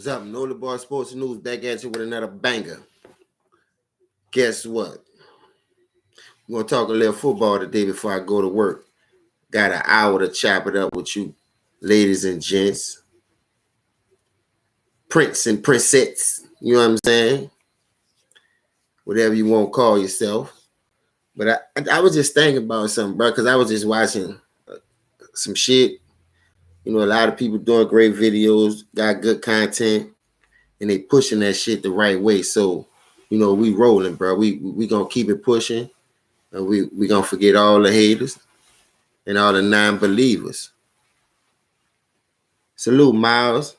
What's up? Nola Bar Sports News back at you with another banger. Guess what? We're going to talk a little football today before I go to work. Got an hour to chop it up with you, ladies and gents, prince and princess. You know what I'm saying? Whatever you want to call yourself. But I was just thinking about something, bro, because I was just watching some shit. You know, a lot of people doing great videos, got good content, and they pushing that shit the right way. So, you know, we rolling, bro. We gonna keep it pushing, and we gonna forget all the haters and all the non-believers. Salute, Miles.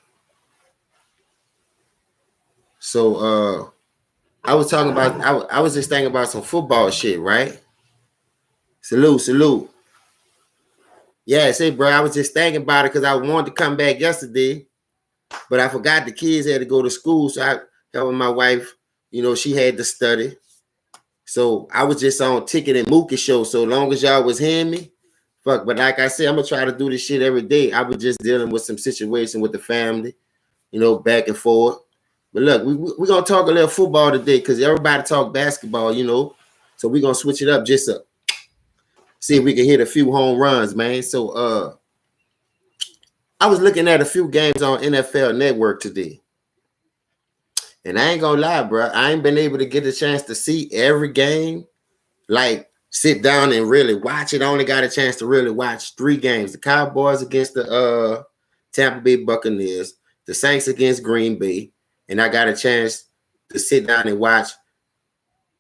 So, I was talking about. I was just thinking about some football shit, right? Salute. Yeah, say, bro. I was just thinking about it because I wanted to come back yesterday, but I forgot the kids had to go to school, so I helping my wife. You know, she had to study. So I was just on Ticket and Mookie show. So long as y'all was hearing me, fuck. But like I said, I'm gonna try to do this shit every day. I was just dealing with some situation with the family, you know, back and forth. But look, we gonna talk a little football today because everybody talk basketball, you know. So we gonna switch it up just to see if we can hit a few home runs, man. So I was looking at a few games on NFL Network today. And I ain't gonna lie, bro. I ain't been able to get a chance to see every game. Like, sit down and really watch it. I only got a chance to really watch 3 games. The Cowboys against the Tampa Bay Buccaneers. The Saints against Green Bay. And I got a chance to sit down and watch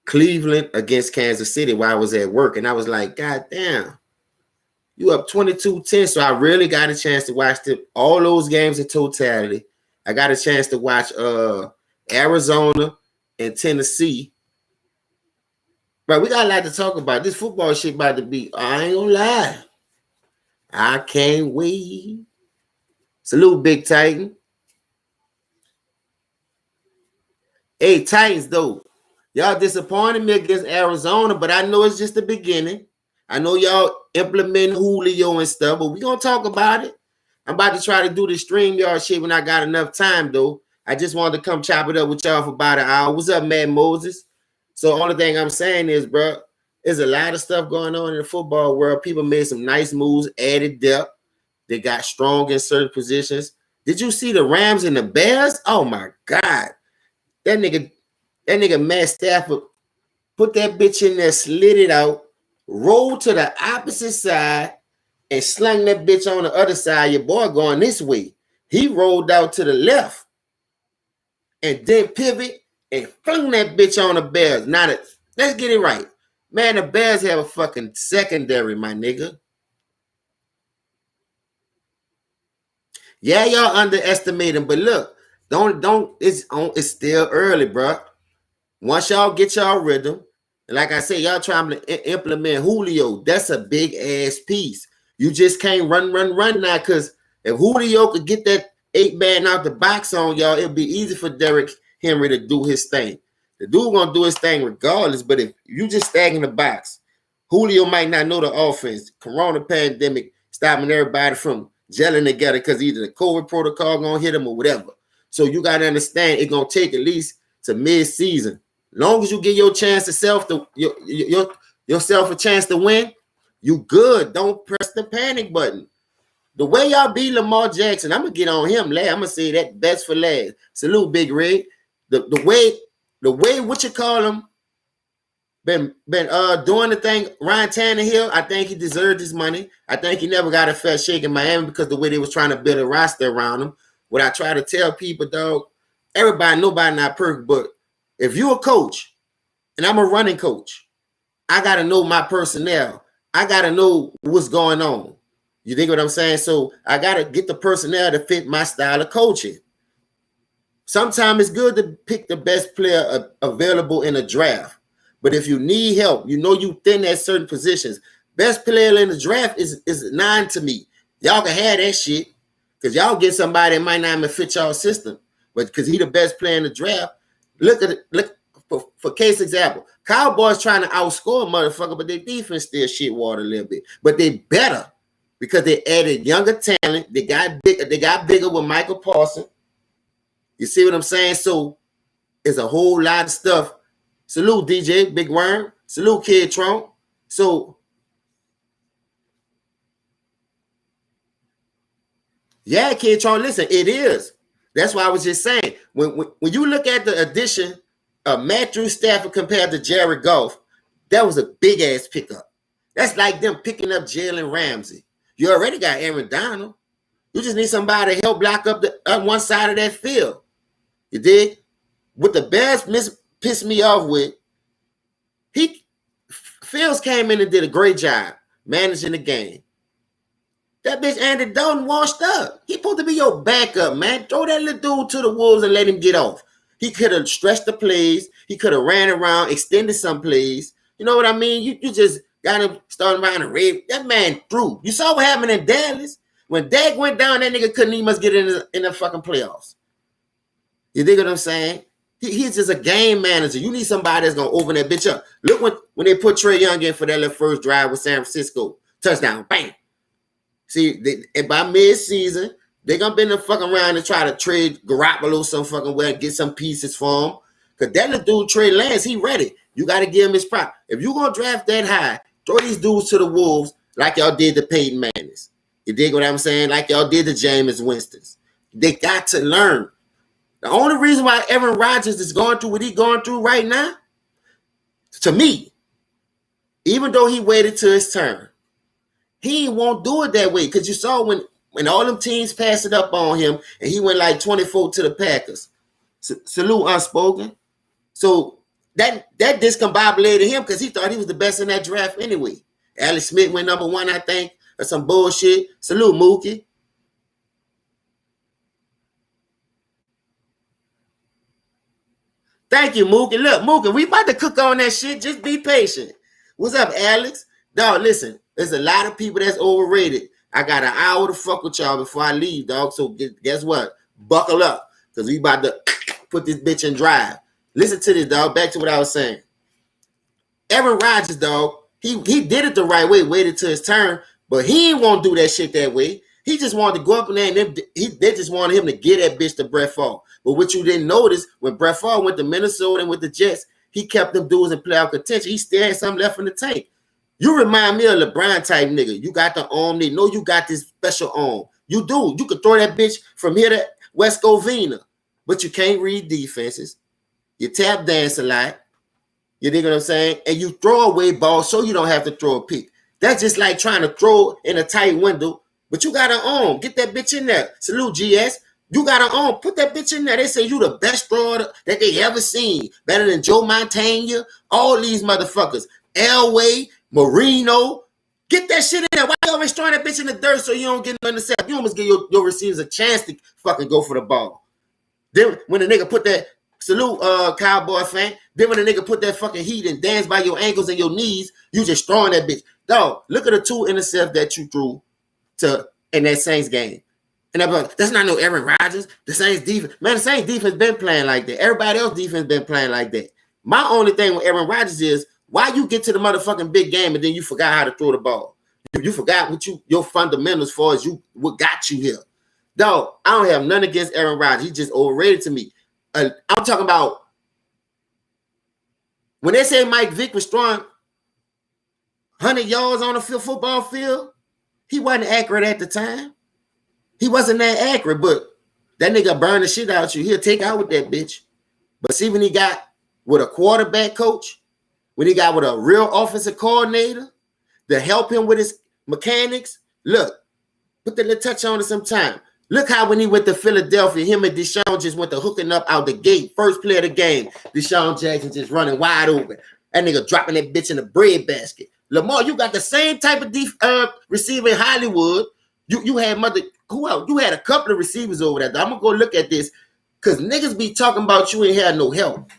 Cleveland against Kansas City while I was at work. And I was like, God damn. You up 22-10. So I really got a chance to watch all those games in totality. I got a chance to watch Arizona and Tennessee. But we got a lot to talk about. This football shit about to be, I ain't gonna lie. I can't wait. Salute, Big Titan. Hey, Titans, though. Y'all disappointed me against Arizona, but I know it's just the beginning. I know y'all implement Julio and stuff, but we gonna talk about it. I'm about to try to do the StreamYard shit when I got enough time, though. I just wanted to come chop it up with y'all for about an hour. What's up, Matt Moses? So only thing I'm saying is, bro, there's a lot of stuff going on in the football world. People made some nice moves, added depth. They got strong in certain positions. Did you see the Rams and the Bears? Oh my God. That nigga Matt Stafford put that bitch in there, slid it out, rolled to the opposite side, and slung that bitch on the other side. Your boy going this way. He rolled out to the left and then pivot and flung that bitch on the Bears. Now, let's get it right. Man, the Bears have a fucking secondary, my nigga. Yeah, y'all underestimate them, but look, it's still early, bro. Once y'all get y'all rhythm, and like I said, y'all trying to implement Julio. That's a big ass piece. You just can't run now, because if Julio could get that 8-man out the box on y'all, it'll be easy for Derrick Henry to do his thing. The dude gonna do his thing regardless, but if you just stag in the box, Julio might not know the offense. Corona pandemic stopping everybody from gelling together because either the COVID protocol gonna hit them or whatever. So you gotta understand it's gonna take at least to mid-season. Long as you get your chance to yourself a chance to win, you good. Don't press the panic button. The way y'all beat Lamar Jackson, I'm gonna get on him. I'm gonna say that best for last. Salute, Big Red. The way what you call him been doing the thing. Ryan Tannehill, I think he deserved his money. I think he never got a fair shake in Miami because the way they was trying to build a roster around him. What I try to tell people, dog, nobody not perfect, but if you're a coach and I'm a running coach, I got to know my personnel. I got to know what's going on. You think what I'm saying? So I got to get the personnel to fit my style of coaching. Sometimes it's good to pick the best player available in a draft. But if you need help, you know you thin at certain positions. Best player in the draft is 9 to me. Y'all can have that shit because y'all get somebody that might not even fit y'all system. But because he the best player in the draft, look for case example. Cowboys trying to outscore a motherfucker, but their defense still shit water a little bit. But they better because they added younger talent. They got bigger with Michael Parsons. You see what I'm saying? So it's a whole lot of stuff. Salute DJ Big Worm. Salute Kid Tron. So yeah, Kid Tron, listen, it is. That's why I was just saying, when you look at the addition of Matthew Stafford compared to Jared Goff, that was a big ass pickup. That's like them picking up Jalen Ramsey. You already got Aaron Donald. You just need somebody to help block up the one side of that field. You dig? What the Bears pissed me off with, Fields came in and did a great job managing the game. That bitch Andy Dalton washed up. He supposed to be your backup, man. Throw that little dude to the wolves and let him get off. He could have stretched the plays. He could have ran around, extended some plays. You know what I mean? You just got him starting around the red. That man threw. You saw what happened in Dallas? When Dak went down, that nigga couldn't even get in the fucking playoffs. You dig what I'm saying? He's just a game manager. You need somebody that's going to open that bitch up. Look when they put Trae Young in for that little first drive with San Francisco. Touchdown. Bam. See, by mid-season, they're going to be in the fucking around and try to trade Garoppolo some fucking way and get some pieces for him. Because that little dude, Trey Lance, he ready. You got to give him his prop. If you're going to draft that high, throw these dudes to the Wolves like y'all did to Peyton Mannings. You dig what I'm saying? Like y'all did to Jameis Winstons. They got to learn. The only reason why Aaron Rodgers is going through what he's going through right now, to me, even though he waited till his turn, he won't do it that way. Because you saw when all them teams passed it up on him and he went like 24 to the Packers. Salute Unspoken. So that discombobulated him because he thought he was the best in that draft anyway. Alex Smith went number 1, I think, or some bullshit. Salute Mookie. Thank you, Mookie. Look, Mookie, we about to cook on that shit. Just be patient. What's up, Alex? Dog, listen, there's a lot of people that's overrated. I got an hour to fuck with y'all before I leave, dog. So guess what? Buckle up, because we about to put this bitch in drive. Listen to this, dog. Back to what I was saying. Aaron Rodgers, dog, he did it the right way, waited till his turn, but he ain't want to do that shit that way. He just wanted to go up in there and they just wanted him to get that bitch to Brett Favre. But what you didn't notice, when Brett Favre went to Minnesota and with the Jets, he kept them dudes in playoff contention. He still had something left in the tank. You remind me of LeBron type nigga. You got the arm. They know you got this special arm. You do. You could throw that bitch from here to West Covina, but you can't read defenses. You tap dance a lot. You dig what I'm saying? And you throw away balls so you don't have to throw a pick. That's just like trying to throw in a tight window, but you got an arm. Get that bitch in there. Salute, GS. You got an arm. Put that bitch in there. They say you the best thrower that they ever seen. Better than Joe Montana. All these motherfuckers. Elway, Marino. Get that shit in there. Why you always throwing that bitch in the dirt so you don't get no intercept? You almost give your receivers a chance to fucking go for the ball. Then when the nigga put that, salute Cowboy fan, then when the nigga put that fucking heat and dance by your ankles and your knees, you just throwing that bitch. Dog, look at the 2 intercepts that you threw in that Saints game. And I'm like, that's not no Aaron Rodgers. The Saints defense, man, the Saints defense been playing like that. Everybody else defense been playing like that. My only thing with Aaron Rodgers is why you get to the motherfucking big game and then you forgot how to throw the ball. You forgot what your fundamentals as far as what got you here. Dog, I don't have none against Aaron Rodgers. He's just overrated to me. I'm talking about when they say Mike Vick was throwing 100 yards on the football field, he wasn't accurate at the time. He wasn't that accurate, but that nigga burn the shit out you. He'll take out with that bitch. But see, when he got with a quarterback coach, when he got with a real offensive coordinator to help him with his mechanics, look, put the little touch on it sometime. Look how when he went to Philadelphia, him and Deshaun just went to hooking up out the gate. First play of the game, Deshaun Jackson just running wide open. That nigga dropping that bitch in the bread basket. Lamar, you got the same type of receiver in Hollywood. You had who else? You had a couple of receivers over there. I'm gonna go look at this because niggas be talking about you ain't had no help.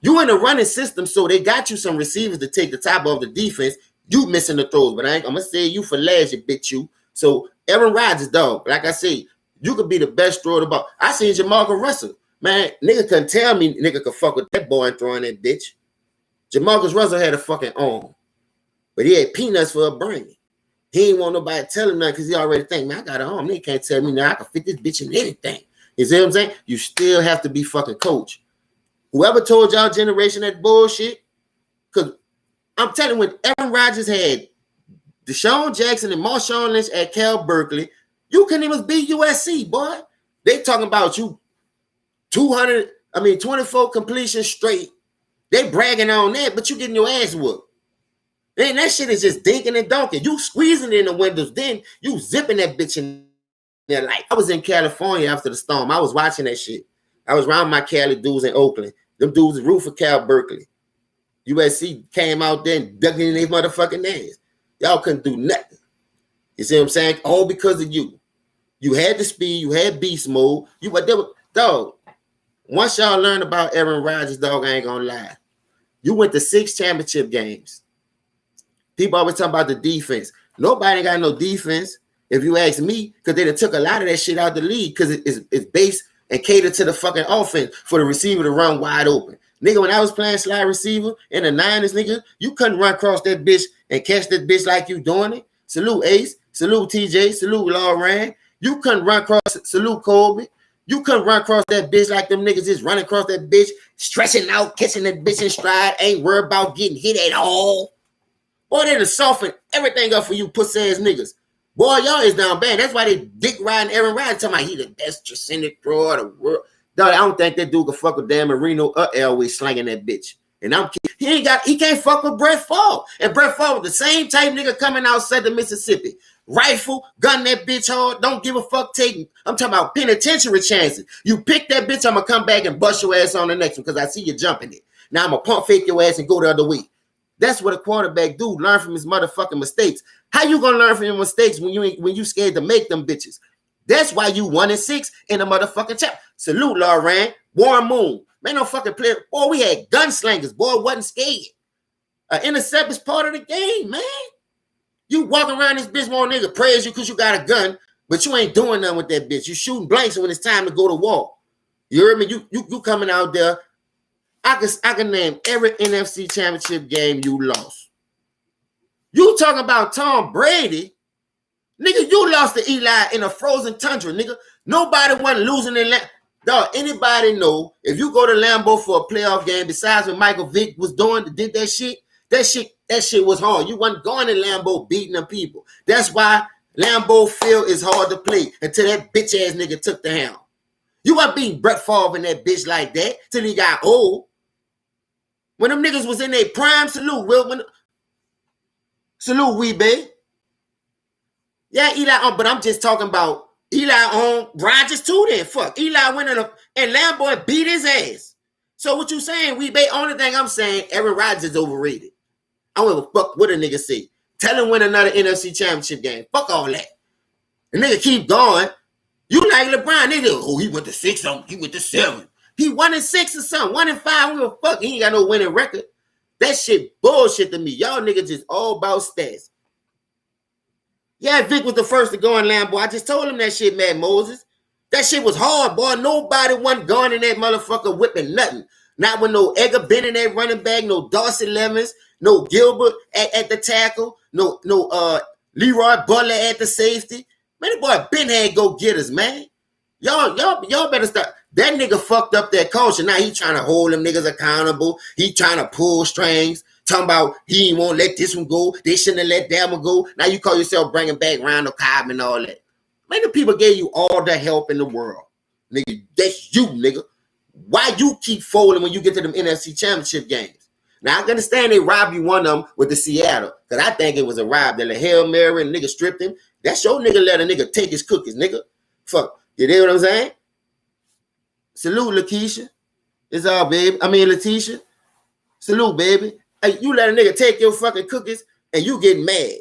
You in a running system, so they got you some receivers to take the top of the defense. You missing the throws, but I'm gonna say you for last, you bitch you. So Aaron Rodgers, dog, like I say, you could be the best thrower of the ball. I seen Jamarcus Russell. Man, nigga couldn't tell me nigga could fuck with that boy and throwing that bitch. Jamarcus Russell had a fucking arm, but he had peanuts for a brain. He ain't want nobody to tell him nothing because he already think, man, I got an arm. They can't tell me now I can fit this bitch in anything. You see what I'm saying? You still have to be fucking coach. Whoever told y'all generation that bullshit, because I'm telling you, when Aaron Rodgers had Deshaun Jackson and Marshawn Lynch at Cal Berkeley, you couldn't even beat USC, boy. They talking about you 24 completions straight. They bragging on that, but you getting your ass whooped. Man, that shit is just dinking and donking. You squeezing it in the windows, then you zipping that bitch in there. Like, I was in California after the storm. I was watching that shit. I was around my Cali dudes in Oakland. Them dudes root for Cal Berkeley. USC came out there and dug in their motherfucking ass. Y'all couldn't do nothing. You see what I'm saying? All because of you. You had the speed. You had beast mode. Dog, once y'all learn about Aaron Rodgers, dog, I ain't gonna lie. You went to 6 championship games. People always talk about the defense. Nobody got no defense, if you ask me, because they done took a lot of that shit out of the league because it's based and catered to the fucking offense for the receiver to run wide open. Nigga, when I was playing slide receiver in the 90s, nigga, you couldn't run across that bitch and catch that bitch like you doing it. Salute Ace, salute TJ, salute Lauren. You couldn't run across, salute Colby. You couldn't run across that bitch like them niggas just running across that bitch, stretching out, catching that bitch in stride, ain't worried about getting hit at all. Boy, they done soften everything up for you pussy-ass niggas. Boy, y'all is down bad. That's why they dick riding Aaron Rodgers, talking about he the best transcendent thrower of the world. Dog, I don't think that dude can fuck with Dan Marino or Elway slanging that bitch. And he can't fuck with Brett Favre. And Brett Favre was the same type nigga coming outside the Mississippi. Rifle, gun that bitch hard, don't give a fuck taking. I'm talking about penitentiary chances. You pick that bitch, I'm gonna come back and bust your ass on the next one because I see you jumping it. Now I'm gonna pump fake your ass and go the other way. That's what a quarterback do, learn from his motherfucking mistakes. How you gonna learn from your mistakes when you scared to make them bitches? That's why you 1-6 in the motherfucking chap. Salute, Lauren. Warren Moon. Man, no fucking player. Boy, we had gunslingers. Boy, wasn't scared. An intercept is part of the game, man. You walk around this bitch, more nigga praise you because you got a gun, but you ain't doing nothing with that bitch. You shooting blanks when it's time to go to war. You heard me? You coming out there. I can name every NFC championship game you lost. You talking about Tom Brady? Nigga, you lost to Eli in a frozen tundra, nigga. Nobody wasn't losing in Dog, anybody know if you go to Lambeau for a playoff game, besides when Michael Vick was did that shit was hard. You wasn't going to Lambeau beating them people. That's why Lambeau Field is hard to play until that bitch ass nigga took the helm. You wasn't beating Brett Favre and that bitch like that till he got old. When them niggas was in their prime, salute, Will. Salute, Weebay. Yeah, Eli, but I'm just talking about Eli on Rodgers too then. Fuck. Eli went and Lambeau beat his ass. So what you saying, Weebay? Only thing I'm saying, Aaron Rodgers is overrated. I don't give a fuck what a nigga say. Tell him win another NFC championship game. Fuck all that. The nigga keep going. You like LeBron, nigga. Oh, he went to 6, he went to 7. He 1-6 or something. 1-5. We don't fuck. He ain't got no winning record. That shit bullshit to me. Y'all niggas just all about stats. Yeah, Vic was the first to go in Lambeau. I just told him that shit, Matt Moses. That shit was hard, boy. Nobody wasn't going in that motherfucker whipping nothing. Not with no Edgar Bennett at running back, no Darcy Lemons, no Gilbert at the tackle, no Leroy Butler at the safety. Man, that boy Ben had go-getters, man. Y'all better start. That nigga fucked up that culture. Now he trying to hold them niggas accountable. He trying to pull strings. Talking about he ain't want to let this one go. They shouldn't have let that one go. Now you call yourself bringing back Randall Cobb and all that. Man, the people gave you all the help in the world. Nigga, that's you, nigga. Why you keep folding when you get to them NFC championship games? Now, I understand they robbed you one of them with the Seattle. Because I think it was a rob. They let Hail Mary and nigga stripped him. That's your nigga let a nigga take his cookies, nigga. Fuck. You know what I'm saying? Salute, Lakeisha. It's all, baby. I mean, Letitia. Salute, baby. Hey, you let a nigga take your fucking cookies and you get mad.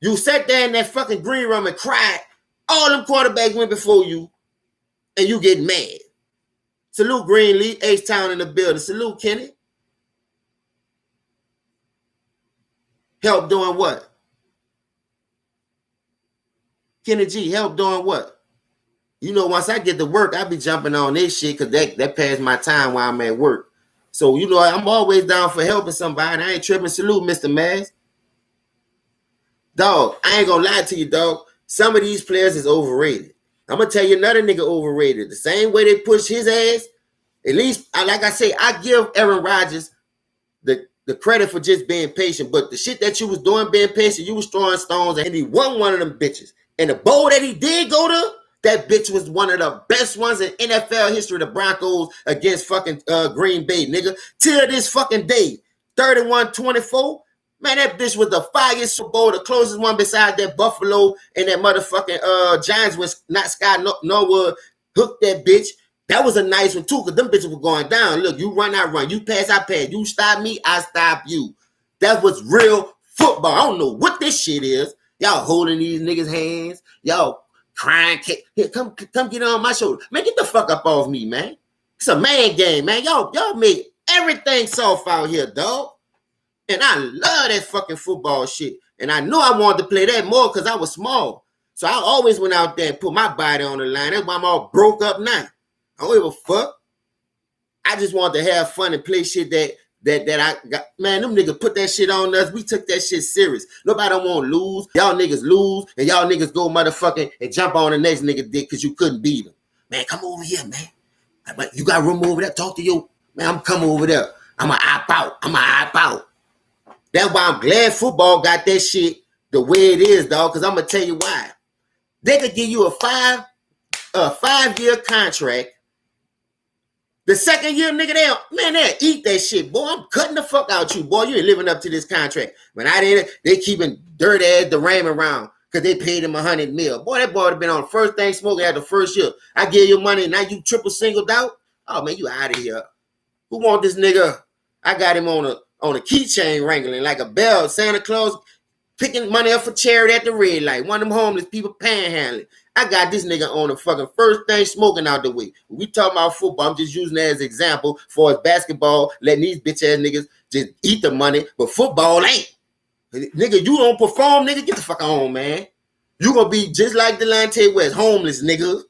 You sat there in that fucking green room and cried. All them quarterbacks went before you and you get mad. Salute, Greenleaf. H-Town in the building. Salute, Kenny. Help doing what? Kenny G, help doing what? You know, once I get to work, I be jumping on this shit because that passed my time while I'm at work. So, you know, I'm always down for helping somebody. I ain't tripping. Salute, Mr. Mass. Dog, I ain't gonna lie to you, dog. Some of these players is overrated. I'm gonna tell you another nigga overrated. The same way they push his ass. At least, like I say, I give Aaron Rodgers the credit for just being patient. But the shit that you was doing being patient, you was throwing stones, and he won one of them bitches. And the bowl that he did go to, that bitch was one of the best ones in NFL history. The Broncos against fucking Green Bay, nigga. Till this fucking day, 31-24. Man, that bitch was the fire Super Bowl, the closest one beside that Buffalo and that motherfucking Giants was not Scott Norwood hooked that bitch. That was a nice one too, because them bitches were going down. Look, you run, I run. You pass, I pass. You stop me, I stop you. That was real football. I don't know what this shit is. Y'all holding these niggas' hands. Y'all crying. Here, come get on my shoulder. Man, get the fuck up off me, man. It's a man game, man. Y'all made everything soft out here, dog. And I love that fucking football shit. And I knew I wanted to play that more because I was small. So I always went out there and put my body on the line. That's why I'm all broke up now. I don't give a fuck. I just want to have fun and play shit that I got. Man, them niggas put that shit on us. We took that shit serious. Nobody don't want to lose. Y'all niggas lose, and y'all niggas go motherfucking and jump on the next nigga dick because you couldn't beat him. Man, come over here, man. You got room over there? Talk to you. Man, I'm coming over there. I'm going to opt out. That's why I'm glad football got that shit the way it is, dog, because I'm going to tell you why. They could give you a 5-year contract. The second year, nigga, they'll eat that shit, boy. I'm cutting the fuck out you, boy. You ain't living up to this contract. When I did, they keeping dirt ass DeRayne around because they paid him $100 million. Boy, that boy would have been on the first thing smoking at the first year. I give you money, and now you triple singled out. Oh man, you out of here. Who want this nigga? I got him on a keychain wrangling like a bell. Santa Claus picking money up for charity at the red light. One of them homeless people panhandling. I got this nigga on the fucking first thing smoking out the way. When we talking about football, I'm just using that as an example for as basketball, letting these bitch ass niggas just eat the money, but football ain't. Nigga, you don't perform, nigga, get the fuck on, man. You gonna be just like Delonte West, homeless, nigga.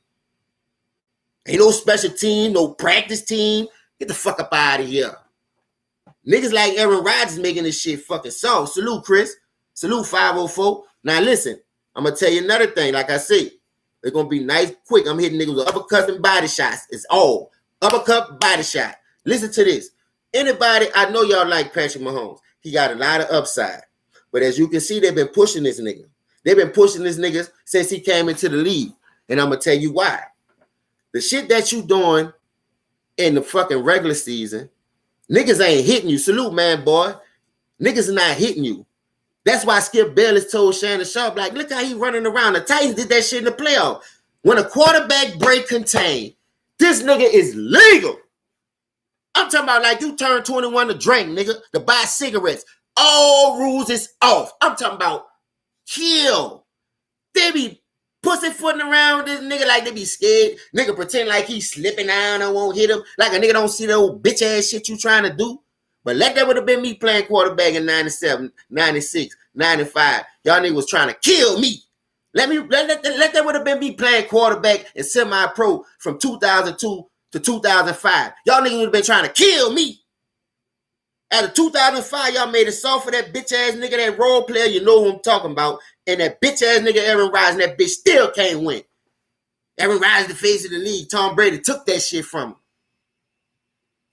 Ain't no special team, no practice team. Get the fuck up out of here. Niggas like Aaron Rodgers making this shit fucking soft. Salute, Chris. Salute, 504. Now, listen, I'm going to tell you another thing. Like I said, it's going to be nice, quick. I'm hitting niggas with uppercuts and body shots. It's all. Uppercut, body shot. Listen to this. Anybody, I know y'all like Patrick Mahomes. He got a lot of upside. But as you can see, they've been pushing this nigga. They've been pushing this nigga since he came into the league. And I'm going to tell you why. The shit that you doing in the fucking regular season, niggas ain't hitting you. Salute, man, boy. Niggas are not hitting you. That's why Skip Bayless told Shannon Sharp, like, look how he running around. The Titans did that shit in the playoff. When a quarterback break contained, this nigga is legal. I'm talking about like you turn 21 to drink, nigga, to buy cigarettes. All rules is off. I'm talking about kill. They be pussyfooting around this nigga like they be scared. Nigga pretend like he slipping down and won't hit him. Like a nigga don't see the old bitch ass shit you trying to do. But that would have been me playing quarterback in 97, 96, 95. Y'all niggas was trying to kill me. Let that would have been me playing quarterback and semi-pro from 2002 to 2005. Y'all niggas would have been trying to kill me. After 2005, y'all made it soft for that bitch ass nigga, that role player. You know who I'm talking about. And that bitch ass nigga Aaron Rodgers, and that bitch still can't win. Aaron Rodgers, the face of the league. Tom Brady took that shit from him.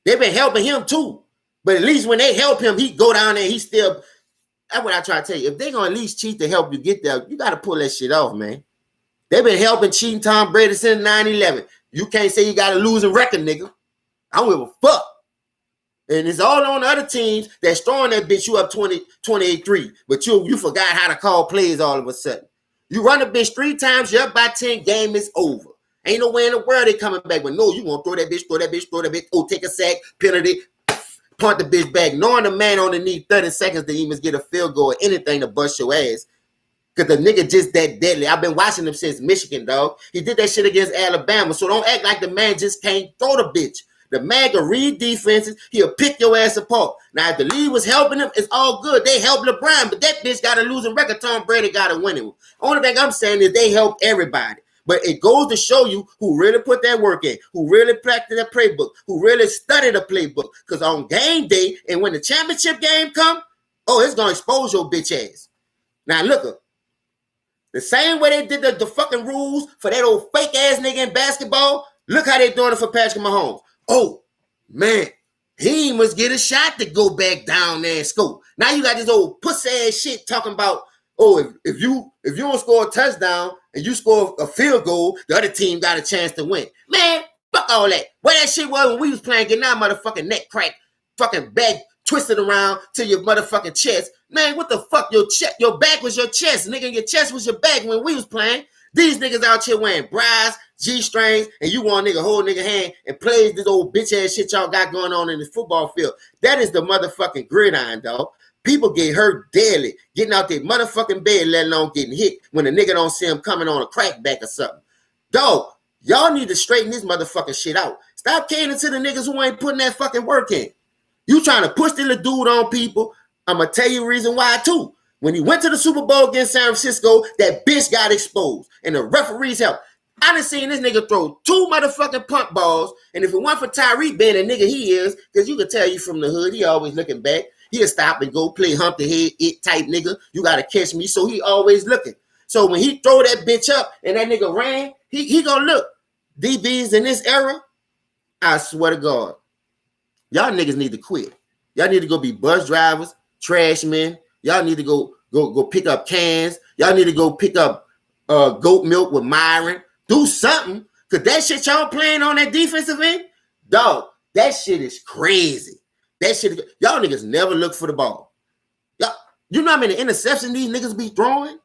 They've been helping him too. But at least when they help him, he go down there, he still. That's what I try to tell you. If they gonna at least cheat to help you get there, you gotta pull that shit off, man. They've been helping cheating Tom Brady since 9/11. You can't say you got a losing record, nigga. I don't give a fuck. And it's all on the other teams that's throwing that bitch you up 28-3. But you forgot how to call plays all of a sudden. You run a bitch 3 times, you're up by 10, game is over. Ain't no way in the world they coming back. But no, you gonna throw that bitch, oh, take a sack, penalty, punt the bitch back, knowing the man only need 30 seconds to even get a field goal or anything to bust your ass. Because the nigga just that deadly. I've been watching him since Michigan, dog. He did that shit against Alabama. So don't act like the man just can't throw the bitch. The man can read defenses. He'll pick your ass apart. Now, if the league was helping him, it's all good. They helped LeBron, but that bitch got a losing record. Tom Brady got a winning one. Only thing I'm saying is they help everybody. But it goes to show you who really put that work in, who really practiced that playbook, who really studied the playbook. Because on game day and when the championship game come, oh, it's going to expose your bitch ass. Now, look, The same way they did the fucking rules for that old fake ass nigga in basketball. Look how they doing it for Patrick Mahomes. Oh, man. He must get a shot to go back down there and score. Now you got this old pussy ass shit talking about, oh, if you don't score a touchdown and you score a field goal, the other team got a chance to win. Man, fuck all that. Where that shit was when we was playing, getting our motherfucking neck cracked, fucking back twisted around to your motherfucking chest. Man, what the fuck? Your back was your chest, nigga. Your chest was your back when we was playing. These niggas out here wearing bras, G-strings, and you want a nigga hold nigga hand and plays this old bitch ass shit y'all got going on in the football field. That is the motherfucking gridiron, dog. People get hurt daily, getting out their motherfucking bed, let alone getting hit when a nigga don't see him coming on a crackback or something. Dog, y'all need to straighten this motherfucking shit out. Stop catering to the niggas who ain't putting that fucking work in. You trying to push the little dude on people. I'm going to tell you the reason why, too. When he went to the Super Bowl against San Francisco, that bitch got exposed. And the referees helped. I done seen this nigga throw 2 motherfucking punt balls. And if it weren't for Tyreek being a nigga he is, because you can tell you from the hood, he always looking back. He'll stop and go play hump the head, it type nigga. You got to catch me. So he always looking. So when he throw that bitch up and that nigga ran, he gonna look. DBs in this era, I swear to God, y'all niggas need to quit. Y'all need to go be bus drivers, trash men. Y'all need to go pick up cans. Y'all need to go pick up goat milk with Myron. Do something. Because that shit y'all playing on that defensive end, dog, that shit is crazy. That shit, y'all niggas never look for the ball. Y'all, you know how many interceptions these niggas be throwing?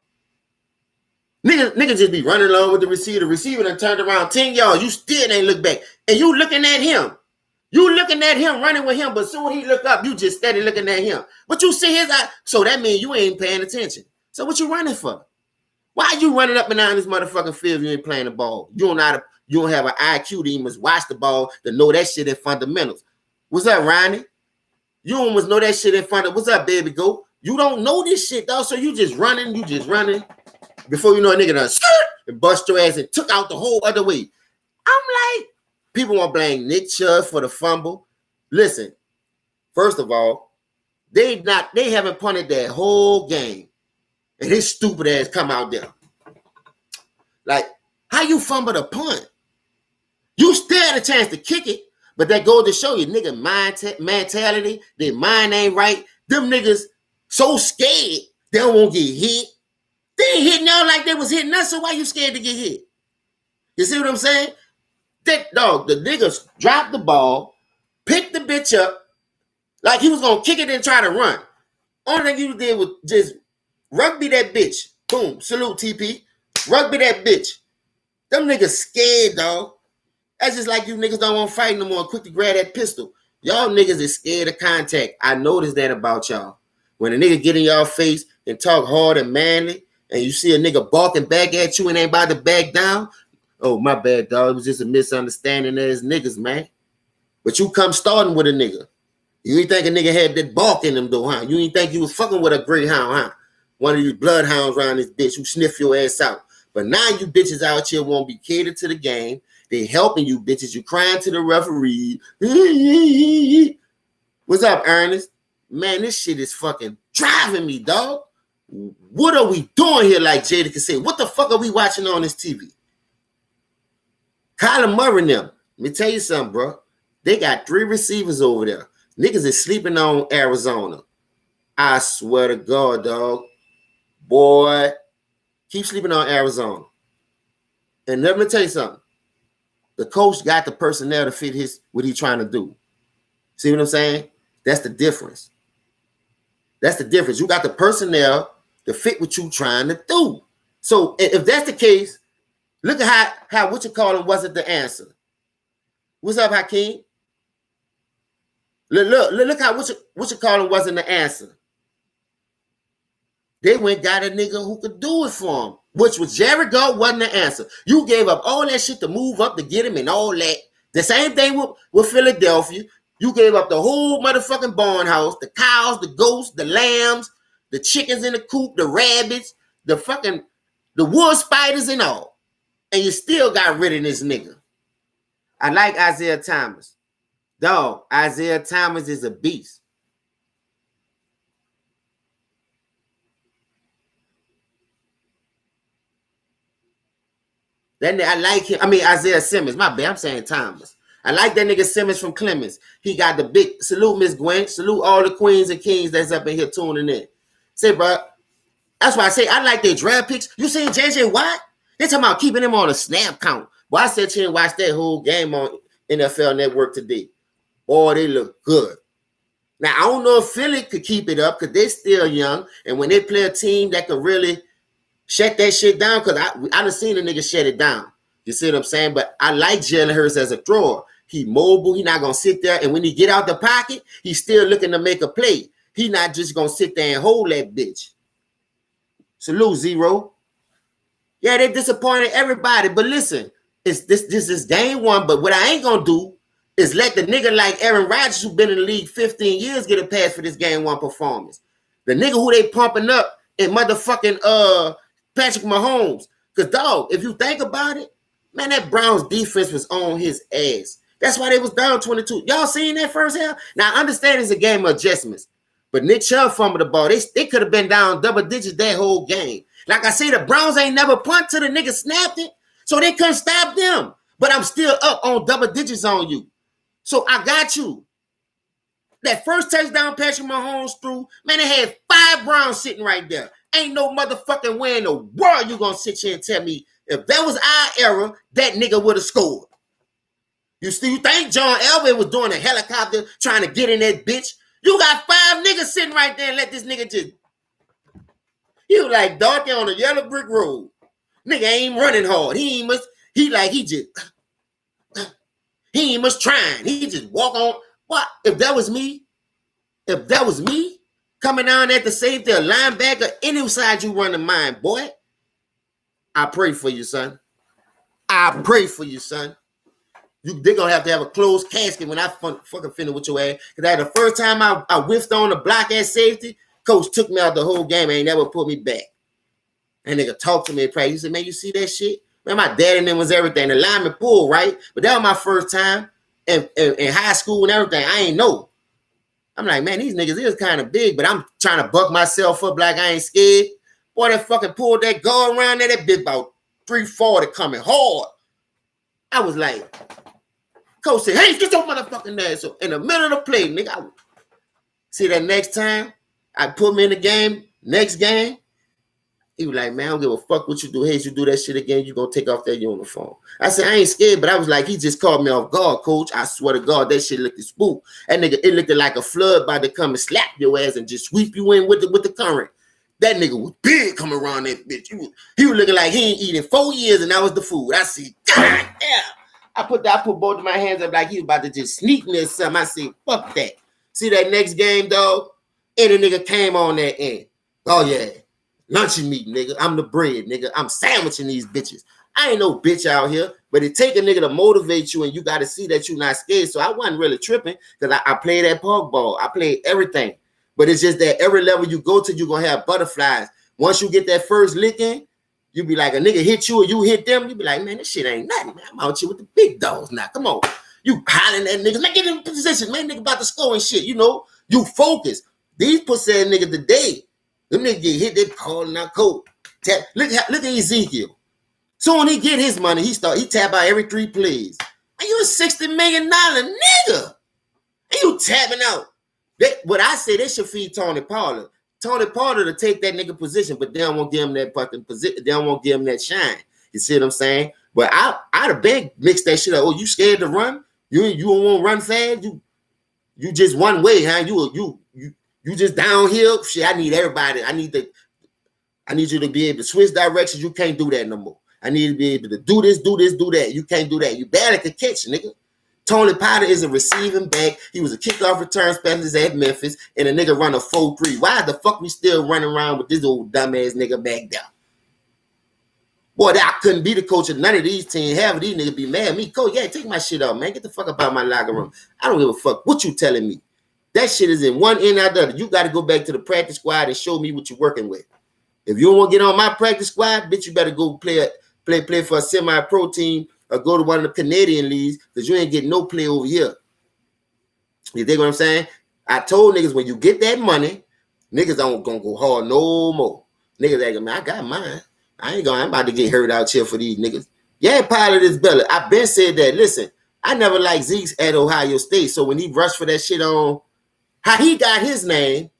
Niggas just be running along with the receiver. The receiver done turned around 10 yards. You still ain't look back. And you looking at him. You looking at him, running with him, but soon he look up, you just steady looking at him. But you see his eye, so that means you ain't paying attention. So what you running for? Why you running up and down this motherfucking field if you ain't playing the ball? You don't have an IQ to even watch the ball to know that shit in fundamentals. What's up, Ronnie? You almost know that shit in fundamentals. What's up, baby goat? You don't know this shit, though, so you just running. Before you know a nigga done skirt and bust your ass and took out the whole other way. I'm like, people want to blame Nick Chubb for the fumble. Listen, first of all, they haven't punted that whole game. And his stupid ass come out there. Like, how you fumble the punt? You still had a chance to kick it, but that goes to show you, nigga, mentality, their mind ain't right. Them niggas so scared they don't want to get hit. They ain't hitting y'all like they was hitting us, so why you scared to get hit? You see what I'm saying? That dog, the niggas dropped the ball, picked the bitch up, like he was gonna kick it and try to run. Only thing you did was just rugby that bitch. Boom, salute TP. Rugby that bitch. Them niggas scared, dog. That's just like you niggas don't want to fight no more. Quick to grab that pistol. Y'all niggas is scared of contact. I noticed that about y'all. When a nigga get in y'all face and talk hard and manly, and you see a nigga barking back at you and ain't about to back down, oh, my bad, dog. It was just a misunderstanding as niggas, man. But you come starting with a nigga. You ain't think a nigga had that bark in him, though, huh? You ain't think you was fucking with a greyhound, huh? One of these bloodhounds around this bitch who sniff your ass out. But now you bitches out here won't be catered to the game. They helping you bitches. You crying to the referee. What's up, Ernest? Man, this shit is fucking driving me, dog. What are we doing here, like Jada could say? What the fuck are we watching on this TV? Kyler Murray and them. Let me tell you something, bro. They got 3 receivers over there. Niggas is sleeping on Arizona. I swear to God, dog. Boy, keep sleeping on Arizona. And let me tell you something. The coach got the personnel to fit what he's trying to do. See what I'm saying? That's the difference. That's the difference. You got the personnel to fit what you trying to do. So if that's the case, look at how what you call him wasn't the answer. What's up, Hakeem? Look how what you call him wasn't the answer. They went got a nigga who could do it for him, which was Jared Goff wasn't the answer. You gave up all that shit to move up to get him and all that. The same thing with Philadelphia. You gave up the whole motherfucking barn house, the cows, the goats, the lambs, the chickens in the coop, the rabbits, the wood spiders and all. And you still got rid of this nigga. I like Isaiah Thomas. Dog, Isaiah Thomas is a beast. I like him. I mean, Isaiah Simmons. My bad. I'm saying Thomas. I like that nigga Simmons from Clemens. He got the big salute, Miss Gwen. Salute all the queens and kings that's up in here tuning in. Say, bro, that's why I say I like their draft picks. You seen JJ Watt? They talking about keeping him on a snap count. Well, I said to him, watch that whole game on NFL Network today. Boy, they look good. Now, I don't know if Philly could keep it up because they're still young. And when they play a team that could really shut that shit down, because I done seen a nigga shut it down. You see what I'm saying? But I like Jalen Hurts as a thrower. He mobile. He not going to sit there. And when he get out the pocket, he's still looking to make a play. He not just going to sit there and hold that bitch. Salute, Zero. Yeah, they disappointed everybody. But listen, this is game one. But what I ain't going to do is let the nigga like Aaron Rodgers, who been in the league 15 years, get a pass for this game one performance. The nigga who they pumping up in motherfucking Patrick Mahomes. Because, dog, if you think about it, man, that Browns defense was on his ass. That's why they was down 22. Y'all seen that first half? Now, I understand it's a game of adjustments. But Nick Chubb fumbled the ball. They could have been down double digits that whole game. Like I said, the Browns ain't never punt till the nigga snapped it. So they couldn't stop them. But I'm still up on double digits on you. So I got you. That first touchdown Patrick Mahomes threw, man, they had 5 Browns sitting right there. Ain't no motherfucking way in the world you gonna sit here and tell me if that was our era, that nigga would have scored. You think John Elway was doing a helicopter trying to get in that bitch? You got 5 niggas sitting right there and let this nigga just... You like Dorothy on a yellow brick road. Nigga ain't running hard. He ain't much trying. He just walk on. What? If that was me coming down at the safety, a linebacker, any side you run the mine, boy, I pray for you, son. I pray for you, son. They're going to have a closed casket when I fucking finish with your ass. Because the first time I whiffed on the block at safety, coach took me out the whole game and ain't never put me back. And nigga talked to me in practice. He said, man, you see that shit? Man, my dad and them was everything. The lineman pulled, right? But that was my first time in high school and everything. I ain't know. I'm like, man, these niggas is kind of big, but I'm trying to buck myself up like I ain't scared. Boy, that fucking pulled that guard around there. That bitch about 340 coming hard. I was like, coach said, hey, get your motherfucking ass. So in the middle of the play, nigga, see that next time I put me in the game, next game, he was like, man, I don't give a fuck what you do. Hey, you do that shit again, you gonna take off that uniform. I said, I ain't scared, but I was like, he just caught me off guard, coach. I swear to God, that shit looked spook. That nigga, it looked like a flood about to come and slap your ass and just sweep you in with the current. That nigga was big coming around that bitch. He was looking like he ain't eating 4 years and that was the food. I said, God damn. I put both of my hands up like he was about to just sneak me or something. I said, fuck that. See that next game, dog? Any nigga came on that end. Oh, yeah. Luncheon meat, nigga. I'm the bread, nigga. I'm sandwiching these bitches. I ain't no bitch out here, but it take a nigga to motivate you and you got to see that you're not scared. So I wasn't really tripping because I played that park ball. I played everything. But it's just that every level you go to, you're going to have butterflies. Once you get that first lick in, you be like, a nigga hit you or you hit them, you be like, man, this shit ain't nothing, man. I'm out here with the big dogs now. Come on. You hollering at niggas. Man, get in position. Man, nigga about to score and shit. You know, you focus. These pussy ass niggas today, them niggas get hit, they calling out code. Look at Ezekiel. Soon he get his money, he tap out every 3 plays. And you a $60 million nigga. And you tapping out. What I say, they should feed Tony Pollard. Tony Pollard to take that nigga position, but they don't want to give him that fucking position. They don't want to give him that shine. You see what I'm saying? But I'd have been mixed that shit up. Oh, you scared to run? You don't want to run fast? You just one way, huh? You just downhill? Shit, I need everybody. I need you to be able to switch directions. You can't do that no more. I need to be able to do this, do that. You can't do that. You barely could catch, nigga. Tony Pollard is a receiving back. He was a kickoff return specialist at Memphis, and a nigga run a 4.3. Why the fuck we still running around with this old dumbass nigga back there? Boy, I couldn't be the coach of none of these teams. Half of these niggas be mad at me. Coach, yeah, take my shit off, man. Get the fuck up out my locker room. I don't give a fuck what you telling me. That shit is in one end out the other. You got to go back to the practice squad and show me what you're working with. If you don't want to get on my practice squad, bitch, you better go play for a semi-pro team or go to one of the Canadian leagues because you ain't getting no play over here. You dig what I'm saying? I told niggas when you get that money, niggas don't gonna go hard no more. Niggas like, man, I got mine. I'm about to get hurt out here for these niggas. Yeah, pilot is better. I've been said that. Listen, I never liked Zeke at Ohio State. So when he rushed for that shit on how he got his name,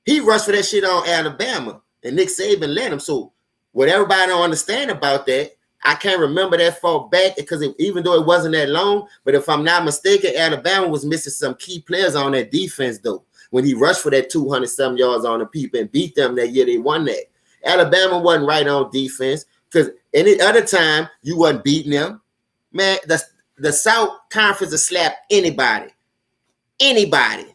he rushed for that shit on Alabama. And Nick Saban let him. So what everybody don't understand about that, I can't remember that far back because even though it wasn't that long, but if I'm not mistaken, Alabama was missing some key players on that defense though. When he rushed for that 200 some yards on the people and beat them that year, they won that. Alabama wasn't right on defense because any other time you wasn't beating them. Man, the South Conference will slap anybody. Anybody.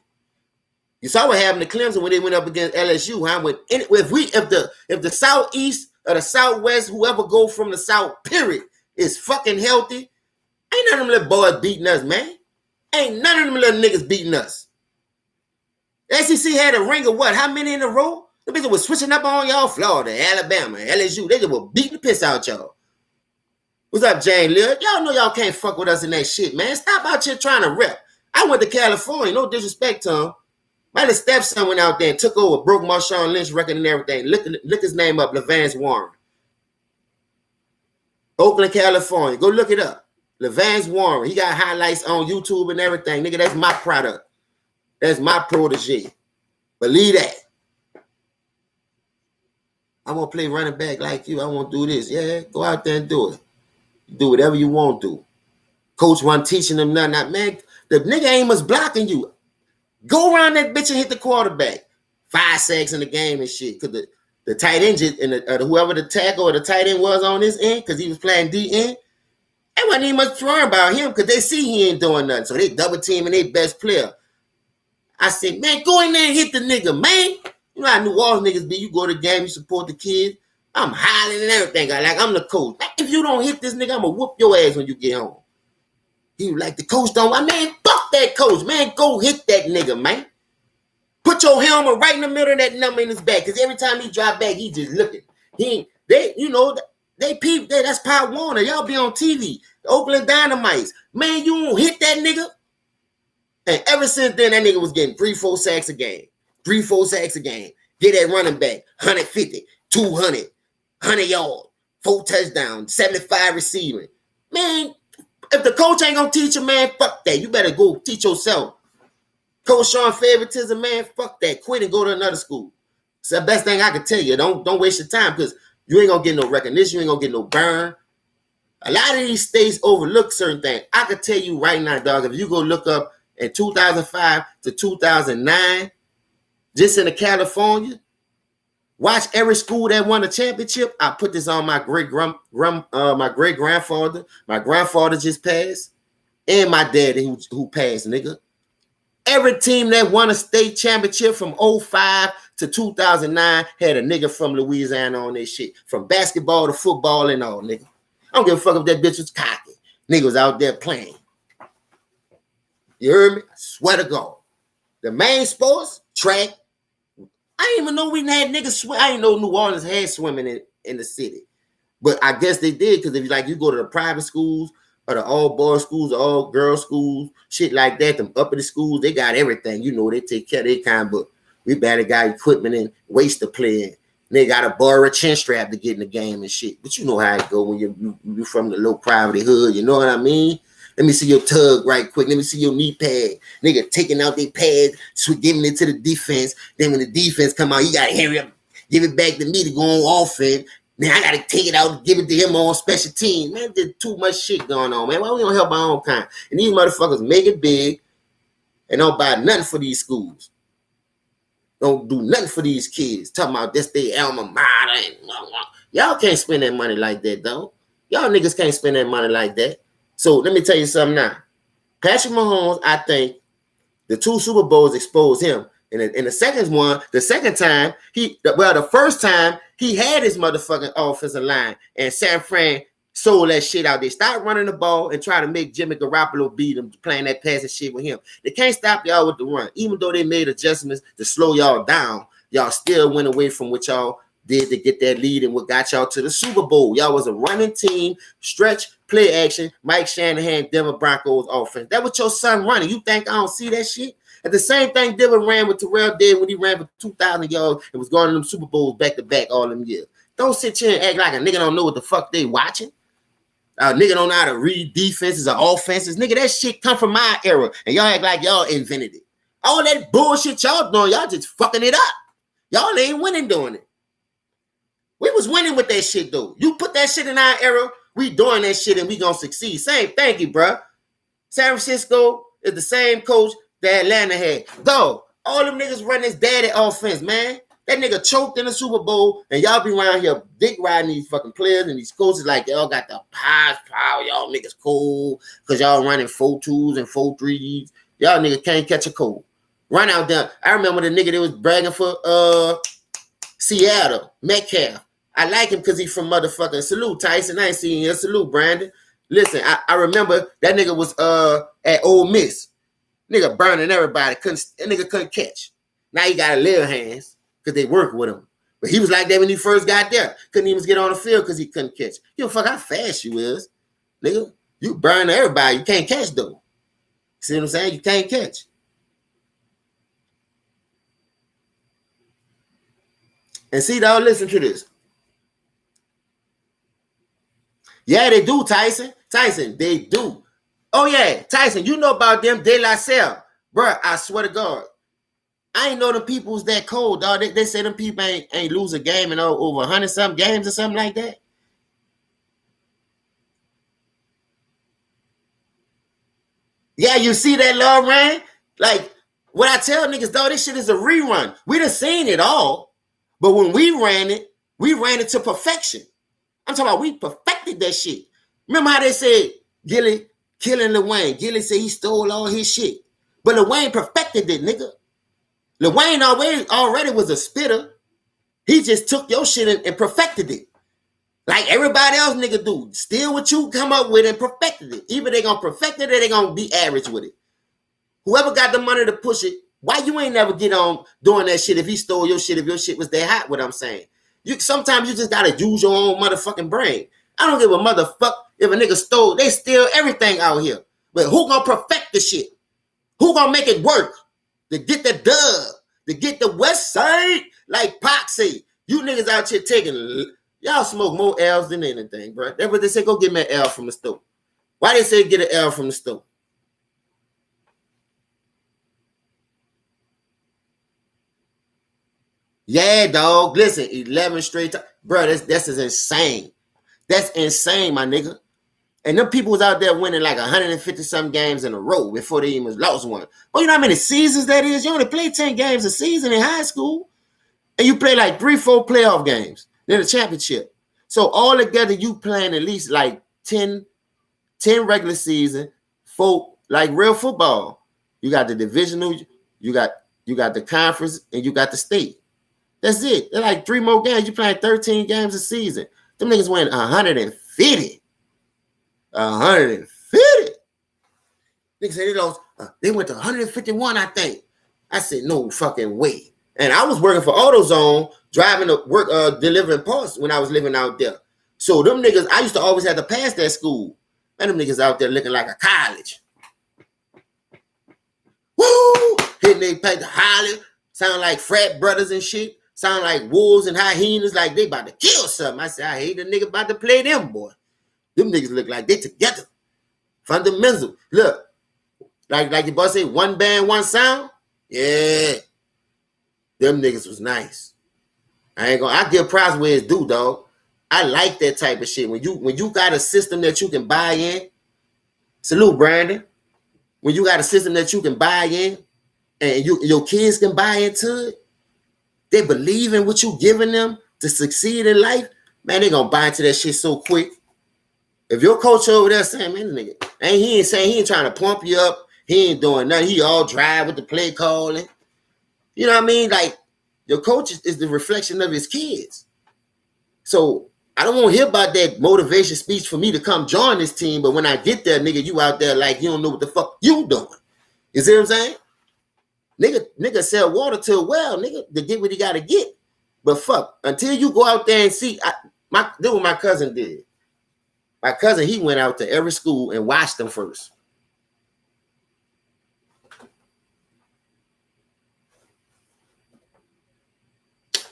You saw what happened to Clemson when they went up against LSU. Huh? If the Southeast or the Southwest, whoever go from the South, period, is fucking healthy, ain't none of them little boys beating us, man. Ain't none of them little niggas beating us. The SEC had a ring of what? How many in a row? The bitches was switching up on y'all. Florida, Alabama, LSU. They just were beating the piss out y'all. What's up, Jane Lil? Y'all know y'all can't fuck with us in that shit, man. Stop out here trying to rep. I went to California. No disrespect to him. My little stepson went out there and took over, broke Marshawn Lynch record and everything. Look his name up, LeVance Warren. Oakland, California. Go look it up. LeVance Warren. He got highlights on YouTube and everything. Nigga, that's my product. That's my protege. Believe that. I want to play running back like you. I want to do this. Yeah, go out there and do it. Do whatever you want to. Coach wasn't teaching them nothing. Man, the nigga ain't much blocking you. Go around that bitch and hit the quarterback. 5 sacks in the game and shit. Because the tight end and whoever the tackle or the tight end was on his end, because he was playing D end, they wasn't even much throwing about him because they see he ain't doing nothing. So they double teaming their best player. I said, man, go in there and hit the nigga, man. You know how New Orleans niggas be. You go to the game, you support the kids. I'm hollering and everything. Like I'm the coach. Man, if you don't hit this nigga, I'm going to whoop your ass when you get home. He was like, the coach don't. Man, fuck that coach. Man, go hit that nigga, man. Put your helmet right in the middle of that number in his back. Because every time he drop back, he just looking. They peep that. That's Pop Warner. Y'all be on TV. The Oakland Dynamites. Man, you don't hit that nigga. And ever since then, that nigga was getting 3-4 sacks a game. 3-4 sacks a game. Get that running back. 150, 200, 100 yards, 4 touchdowns, 75 receiving. Man, if the coach ain't gonna teach you, man, fuck that. You better go teach yourself. Coach showing favoritism, man, fuck that. Quit and go to another school. It's the best thing I can tell you. Don't waste your time because you ain't gonna get no recognition. You ain't gonna get no burn. A lot of these states overlook certain things. I can tell you right now, dog, if you go look up in 2005 to 2009, just in California, watch every school that won a championship. I put this on my great grandfather. My grandfather just passed, and my daddy who passed, nigga. Every team that won a state championship from 05 to 2009 had a nigga from Louisiana on their shit. From basketball to football and all, nigga. I don't give a fuck if that bitch was cocky. Nigga was out there playing. You heard me? I swear to God. The main sports, track. I didn't even know we had niggas swim. I didn't know New Orleans had swimming in the city. But I guess they did because if you go to the private schools or the all-boys schools, or all-girl schools, shit like that, them uppity schools, they got everything. You know, they take care of their kind, but we better got equipment and ways to play in. They got to borrow a chin strap to get in the game and shit. But you know how it go when you from the low poverty hood. You know what I mean? Let me see your tug right quick. Let me see your knee pad. Nigga taking out their pads, giving it to the defense. Then when the defense come out, you got to hurry up, give it back to me to go on offense. Then I got to take it out and give it to him on special team. Man, there's too much shit going on, man. Why we don't help our own kind? And these motherfuckers make it big and don't buy nothing for these schools. Don't do nothing for these kids. Talking about this, they alma mater. And y'all can't spend that money like that, though. Y'all niggas can't spend that money like that. So let me tell you something now. Patrick Mahomes, I think the 2 Super Bowls exposed him. And the second time, the first time he had his motherfucking offensive line and San Fran sold that shit out. They stopped running the ball and try to make Jimmy Garoppolo beat him playing that passing shit with him. They can't stop y'all with the run. Even though they made adjustments to slow y'all down, y'all still went away from what y'all did to get that lead and what got y'all to the Super Bowl. Y'all was a running team, stretch, play action, Mike Shanahan, Denver Broncos offense. That was your son running. You think I don't see that shit? And the same thing Denver ran with Terrell did when he ran for 2,000 yards and was going to them Super Bowls back-to-back all them years. Don't sit here and act like a nigga don't know what the fuck they watching. Nigga don't know how to read defenses or offenses. Nigga, that shit come from my era. And y'all act like y'all invented it. All that bullshit y'all doing, y'all just fucking it up. Y'all ain't winning doing it. We was winning with that shit, though. You put that shit in our era, we doing that shit and we gonna succeed. Same, thank you, bro. San Francisco is the same coach that Atlanta had. Dog, all them niggas run this daddy offense, man. That nigga choked in the Super Bowl, and y'all be around here dick riding these fucking players and these coaches like y'all got the power. Y'all niggas cold because y'all running 4-2s and 4-3s. Y'all niggas can't catch a cold. Run out there. I remember the nigga that was bragging for Seattle, Metcalf. I like him because he's from motherfucking Salute, Tyson. I ain't seen you. Salute, Brandon. Listen, I remember that nigga was at Ole Miss. Nigga burning everybody. That nigga couldn't catch. Now he got a little hands because they work with him. But he was like that when he first got there. Couldn't even get on the field because he couldn't catch. You know, fuck how fast you is. Nigga, you burn everybody. You can't catch, though. See what I'm saying? You can't catch. And see, dog, listen to this. Yeah, they do, Tyson. Tyson, they do. Oh, yeah, Tyson, you know about them De La Salle. Bruh, I swear to God. I ain't know them people's that cold, dog. They say them people ain't lose a game in over 100-something games or something like that. Yeah, you see that, Lord Ryan? Like, what I tell niggas, dog, this shit is a rerun. We done seen it all. But when we ran it to perfection. I'm talking about we perfected that shit. Remember how they said Gilly killing Lil Wayne? Gilly said he stole all his shit. But Lil Wayne perfected it, nigga. Lil Wayne already was a spitter. He just took your shit and perfected it. Like everybody else nigga do. Steal what you come up with and perfected it. Either they gonna perfect it or they gonna be average with it. Whoever got the money to push it, why you ain't never get on doing that shit if he stole your shit, if your shit was that hot, what I'm saying? Sometimes you just gotta use your own motherfucking brain. I don't give a motherfuck if a nigga stole. They steal everything out here. But who gonna perfect the shit? Who gonna make it work? To get the dub. To get the West Side? Like Pac say. You niggas out here taking... Y'all smoke more L's than anything, bro. That's what they say. Go get me an L from the store. Why they say get an L from the store? Yeah, dog. Listen, 11 straight times. Bro, that's insane. That's insane, my nigga. And them people was out there winning like 150-some games in a row before they even lost one. Oh, you know how many seasons that is? You only play 10 games a season in high school. And you play like 3-4 playoff games. Then a championship. So all together, you playing at least like 10 regular season, 4, like real football. You got the divisional, you got the conference, and you got the state. That's it. They're like 3 more games. You playing 13 games a season. Them niggas win 150. 150. Niggas say they went to 151, I think. I said, no fucking way. And I was working for AutoZone, driving to work, delivering parts when I was living out there. So them niggas, I used to always have to pass that school. And them niggas out there looking like a college. Woo! Hitting they pack the holler. Sound like frat brothers and shit. Sound like wolves and hyenas, like they about to kill something. I said, I hate the nigga about to play them, boy. Them niggas look like they together. Fundamental. Look, like your boy say, one band, one sound. Yeah. Them niggas was nice. I give props where it's due, dog. I like that type of shit. When you got a system that you can buy in, salute, Brandon. When you got a system that you can buy in, and your kids can buy into it, they believe in what you giving them to succeed in life, man, they gonna buy into that shit so quick. If your coach over there saying, man, nigga, he ain't trying to pump you up, he ain't doing nothing, he all drive with the play calling. You know what I mean? Like, your coach is the reflection of his kids. So I don't want to hear about that motivation speech for me to come join this team, but when I get there, nigga, you out there like you don't know what the fuck you doing. You see what I'm saying? Nigga sell water to a well, nigga, to get what he gotta get. But fuck, until you go out there and see, this what my cousin did. My cousin, he went out to every school and watched them first.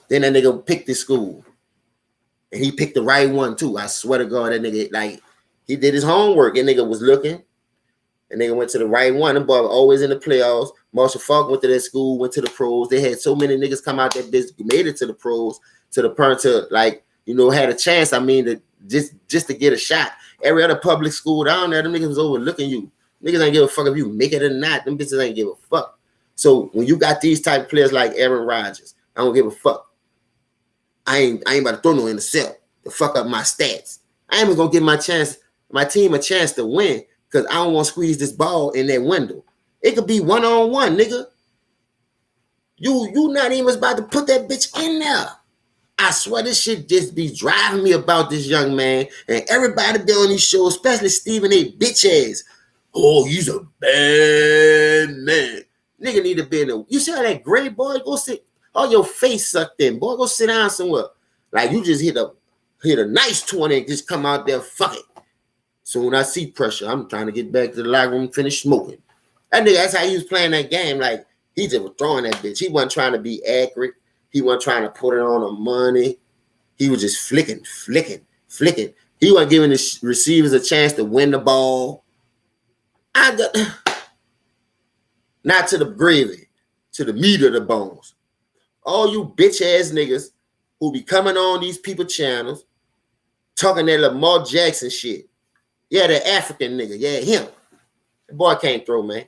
Then that nigga picked his school. And he picked the right one too. I swear to God, that nigga, like, He did his homework. And nigga was looking. And nigga went to the right one. Them boy were always in the playoffs. Marshall Faulk went to that school, went to the pros. They had so many niggas come out that bitch, made it to the pros, to the point to like, you know, had a chance. I mean, to just to get a shot. Every other public school down there, them niggas was overlooking you. Niggas ain't give a fuck if you make it or not. Them bitches ain't give a fuck. So when you got these type of players like Aaron Rodgers, I don't give a fuck. I ain't about to throw no intercept to fuck up my stats. I ain't even gonna give my team a chance to win because I don't want to squeeze this ball in that window. It could be one-on-one, nigga. You not even about to put that bitch in there. I swear this shit just be driving me about this young man and everybody be on these shows, especially Stephen A. bitch ass. Oh, he's a bad man. Nigga need to be in the. You see how that gray boy go sit? All your face sucked in, boy. Go sit down somewhere. Like you just hit a nice 20 and just come out there, fuck it. So when I see pressure, I'm trying to get back to the locker room, finish smoking. That nigga, that's how he was playing that game. Like he just was throwing that bitch. He wasn't trying to be accurate. He wasn't trying to put it on the money. He was just flicking. He wasn't giving the receivers a chance to win the ball. I got not to the gravy, to the meat of the bones. All you bitch ass niggas who be coming on these people channels talking that Lamar Jackson shit. Yeah, the African nigga. Yeah, him. The boy can't throw, man.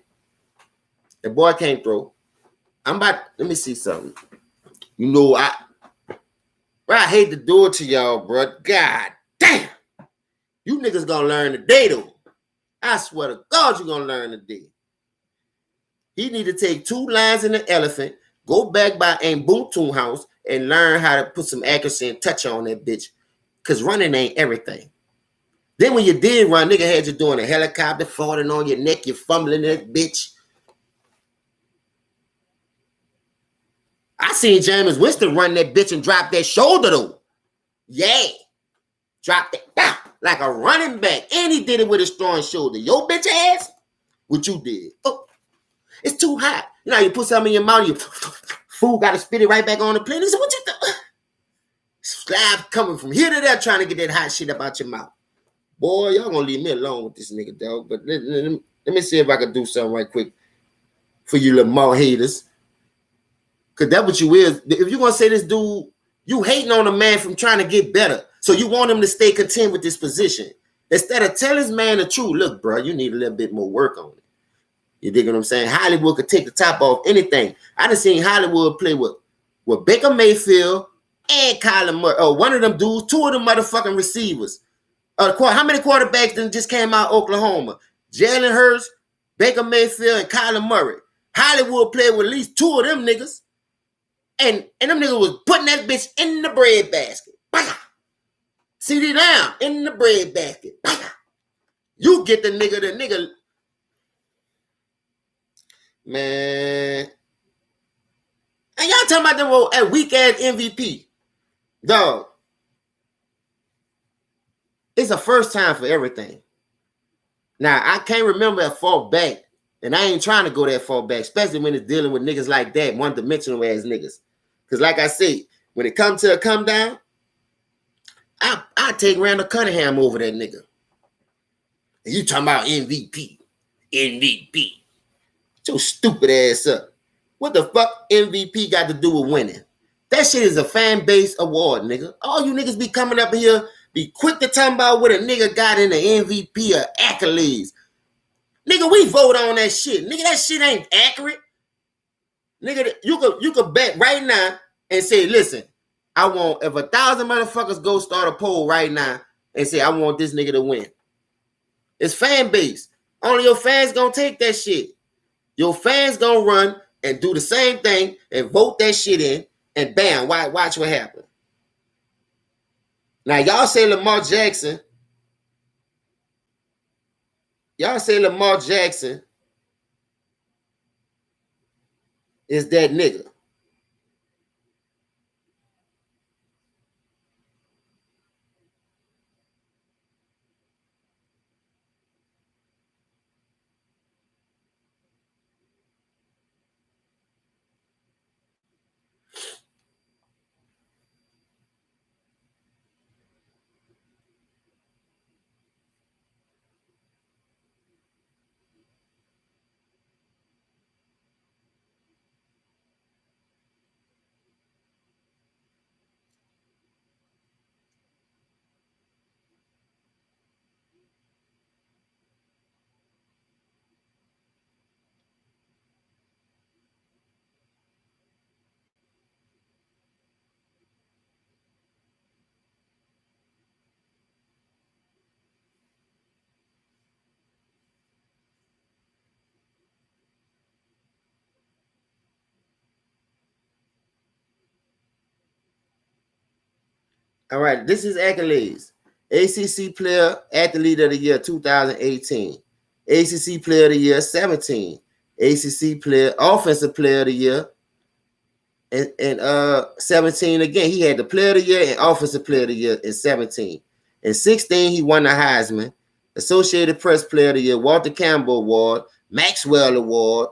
The boy can't throw. Let me see something. You know, I hate to do it to y'all, bro. God damn. You niggas gonna learn today, though. I swear to God, you gonna learn today. He need to take 2 lines in the elephant, go back by Mbuntu house, and learn how to put some accuracy and touch on that bitch. Because running ain't everything. Then when you did run, nigga had you doing a helicopter, falling on your neck, you fumbling that bitch. I seen Jameis Winston run that bitch and drop that shoulder, though. Yeah. Dropped it like a running back. And he did it with his throwing shoulder. Yo, bitch ass, what you did? Oh, it's too hot. You know, you put something in your mouth, you fool got to spit it right back on the plate. He said, what you do? Slab coming from here to there trying to get that hot shit up out your mouth. Boy, y'all gonna leave me alone with this nigga, dog. But let me see if I can do something right quick for you Lamar haters. Because that's what you is. If you're gonna say this dude, you hating on a man from trying to get better. So you want him to stay content with this position. Instead of tell this man the truth, look, bro, you need a little bit more work on it. You dig what I'm saying? Hollywood could take the top off anything. I done seen Hollywood play with Baker Mayfield and Kyler Murray. Oh, one of them dudes, 2 of them motherfucking receivers. How many quarterbacks then just came out of Oklahoma? Jalen Hurts, Baker Mayfield, and Kyler Murray. Hollywood played with at least 2 of them niggas. And them niggas was putting that bitch in the bread basket. CD down in the bread basket. You get the nigga. Man. And y'all talking about them at weak ass MVP. Dog. It's a first time for everything. Now, I can't remember a far back. And I ain't trying to go that far back, especially when it's dealing with niggas like that, one-dimensional ass niggas. Because like I say, when it comes to a come down, I take Randall Cunningham over that nigga. And you talking about MVP. Get your stupid ass up. What the fuck MVP got to do with winning? That shit is a fan base award, nigga. All you niggas be coming up here, be quick to talk about what a nigga got in the MVP or accolades. Nigga, we vote on that shit. Nigga, that shit ain't accurate. Nigga, you could bet right now and say, listen, I want, if 1,000 motherfuckers go start a poll right now and say, I want this nigga to win. It's fan base. Only your fans gonna take that shit. Your fans gonna run and do the same thing and vote that shit in and bam, watch what happens. Now, y'all say Lamar Jackson. Y'all say Lamar Jackson is that nigga. All right, this is accolades. ACC Player Athlete of the Year 2018. ACC Player of the Year 17. ACC Player Offensive Player of the Year. And 17 again. He had the Player of the Year and Offensive Player of the Year in 17. In 16, he won the Heisman, Associated Press Player of the Year, Walter Campbell Award, Maxwell Award.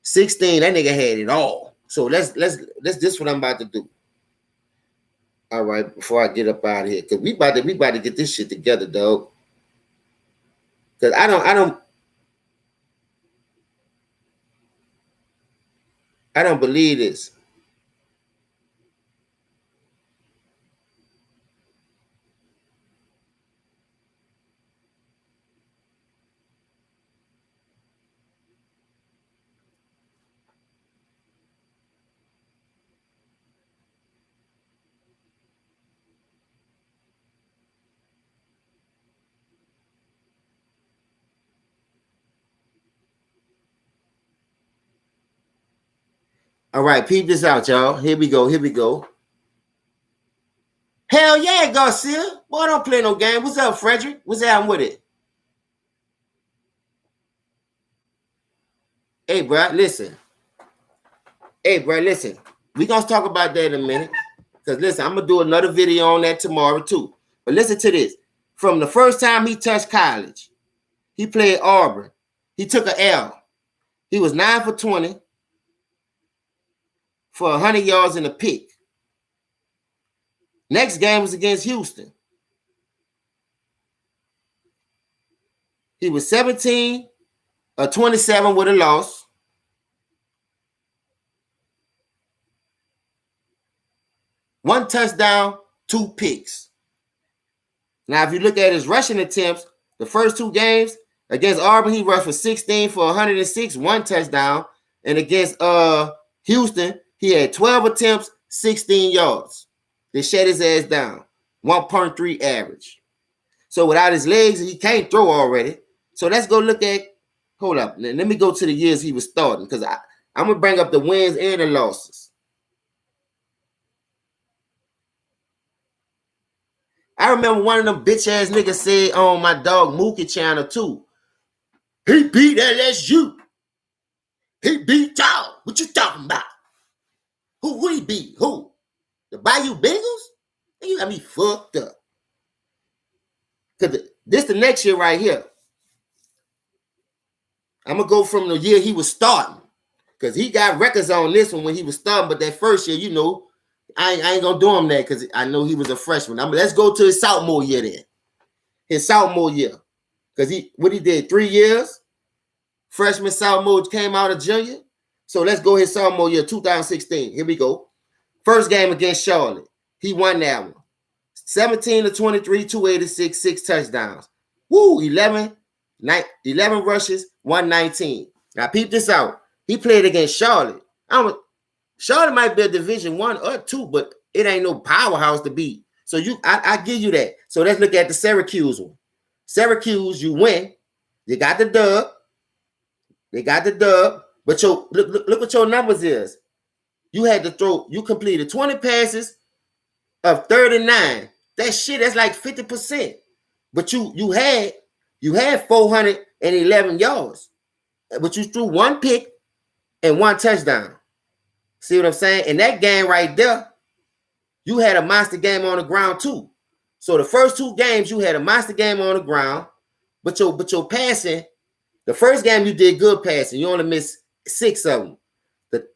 16, that nigga had it all. So let's this what I'm about to do. All right, before I get up out of here, because we about to get this shit together, dog. Because I don't believe this. All right, peep this out, y'all. Here we go. Here we go. Hell yeah, Garcia. Boy, don't play no game. What's up, Frederick? What's happening with it? Hey, bro, listen. Hey, bro, listen. We gonna talk about that in a minute. Because listen, I'm gonna do another video on that tomorrow too. But listen to this. From the first time he touched college, he played Auburn. He took an L. He was 9 for 20 for 100 yards in a pick. Next game was against Houston. He was 17 or 27 with a loss. One touchdown, 2 picks. Now, if you look at his rushing attempts, the first 2 games against Auburn, he rushed for 16 for 106, 1 touchdown. And against Houston, he had 12 attempts, 16 yards. They shut his ass down. 1.3 average. So without his legs, he can't throw already. So let's go look at, hold up. Let me go to the years he was starting, because I'm going to bring up the wins and the losses. I remember one of them bitch ass niggas said on my dog Mookie channel too. He beat LSU. He beat y'all. What you talking about? Who he beat? Who? The Bayou Bengals? You got me fucked up. Cause this the next year right here. I'm gonna go from the year he was starting. Cause he got records on this one when he was starting, but that first year, you know, I ain't gonna do him that because I know he was a freshman. Let's go to his sophomore year then. His sophomore year. Because he did 3 years. Freshman, sophomore, came out of junior. So let's go his sophomore year, 2016. Here we go. First game against Charlotte. He won that one. 17 to 23, 286, 6 touchdowns. Woo, 11 rushes, 119. Now peep this out. He played against Charlotte. Charlotte might be a Division 1 or 2, but it ain't no powerhouse to beat. So I give you that. So let's look at the Syracuse one. Syracuse, you win. They got the dub. But look what your numbers is. You had to throw. You completed 20 passes of 39. That shit, that's like 50%. But you had 411 yards. But you threw 1 pick and 1 touchdown. See what I'm saying? In that game right there, you had a monster game on the ground too. So the first 2 games, you had a monster game on the ground, but your passing, the first game you did good passing. You only missed 6 of them.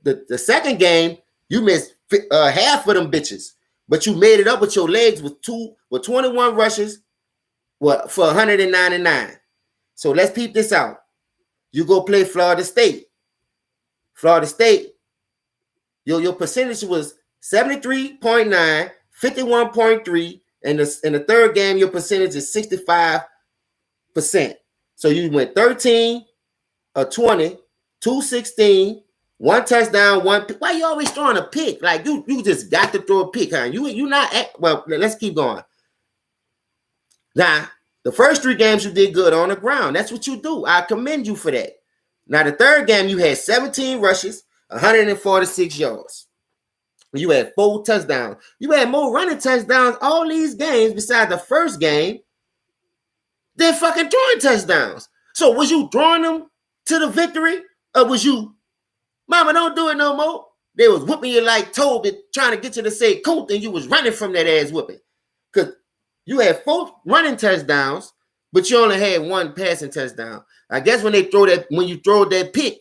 The second game, you missed half of them bitches, but you made it up with your legs with 21 rushes for 199. So let's peep this out. You go play Florida State. Florida State. Your percentage was 73.9, 51.3, and in the third game, your percentage is 65%. So you went 13, 20, 216, 1 touchdown, 1 pick. Why you always throwing a pick? Like you just got to throw a pick, huh? You not well, let's keep going. Now, the first 3 games you did good on the ground. That's what you do. I commend you for that. Now, the third game, you had 17 rushes, 146 yards. You had 4 touchdowns. You had more running touchdowns all these games besides the first game than fucking throwing touchdowns. So was you throwing them to the victory, or was you, mama, don't do it no more? They was whipping you like Toby, trying to get you to say coat, and you was running from that ass whipping. Because you had 4 running touchdowns, but you only had 1 passing touchdown. I guess when you throw that pick,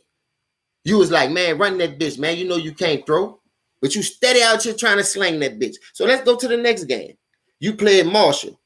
you was like, man, run that bitch, man. You know you can't throw. But you steady out here trying to sling that bitch. So let's go to the next game. You played Marshall.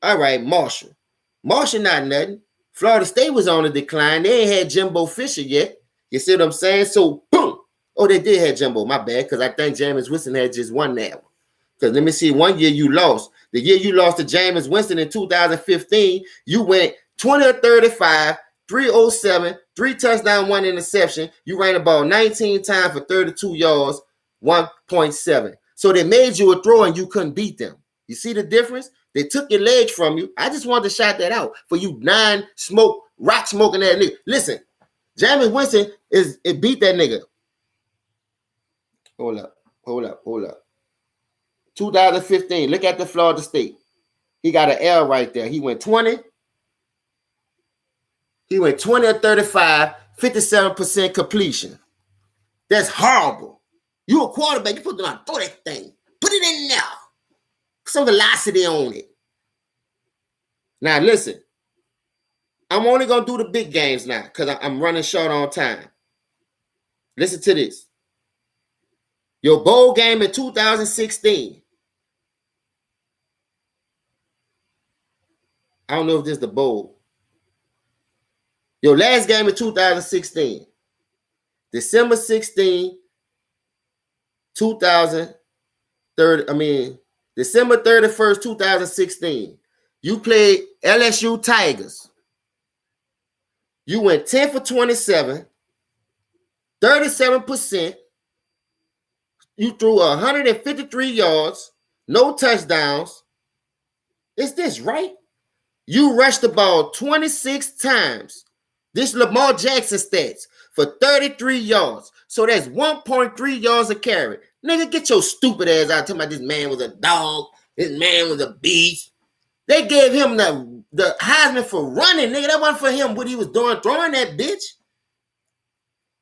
All right, Marshall. Marshall not nothing. Florida State was on a decline. They ain't had Jimbo Fisher yet. You see what I'm saying? So, boom. Oh, they did have Jimbo. My bad, because I think Jameis Winston had just won that one. Because let me see, one year you lost. The year you lost to Jameis Winston in 2015, you went 20 or 35, 307, 3 touchdowns, 1 interception. You ran the ball 19 times for 32 yards, 1.7. So they made you a throw and you couldn't beat them. You see the difference? They took your legs from you. I just wanted to shout that out for you rock smoking that nigga. Listen, Jameis Winston beat that nigga. Hold up. 2015. Look at the Florida State. He got an L right there. He went 20. He went 20 or 35, 57% completion. That's horrible. You a quarterback, you put it on, throw that thing. Put it in there. Some velocity on it. Now listen, I'm only going to do the big games now because I'm running short on time. Listen to this. Your bowl game in 2016. I don't know if this is the bowl. Your last game in 2016. December 16, December 31st, 2016. You played LSU Tigers. You went 10 for 27, 37%. You threw 153 yards, no touchdowns. Is this right? You rushed the ball 26 times. This Lamar Jackson stats for 33 yards. So that's 1.3 yards a carry. Nigga, get your stupid ass out talking about this man was a dog. This man was a beast. They gave him the Heisman for running, nigga. That wasn't for him what he was doing, throwing that bitch.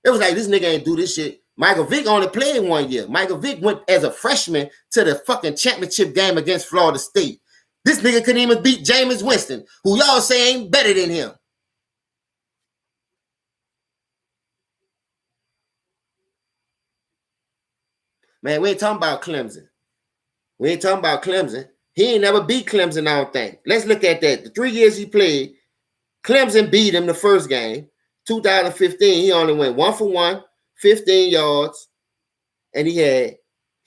It was like, this nigga ain't do this shit. Michael Vick only played 1 year. Michael Vick went as a freshman to the fucking championship game against Florida State. This nigga couldn't even beat Jameis Winston, who y'all say ain't better than him. Man, we ain't talking about Clemson. He ain't never beat Clemson, I don't think. Let's look at that. The 3 years he played, Clemson beat him the first game. 2015, he only went 1 for 1, 15 yards, and he had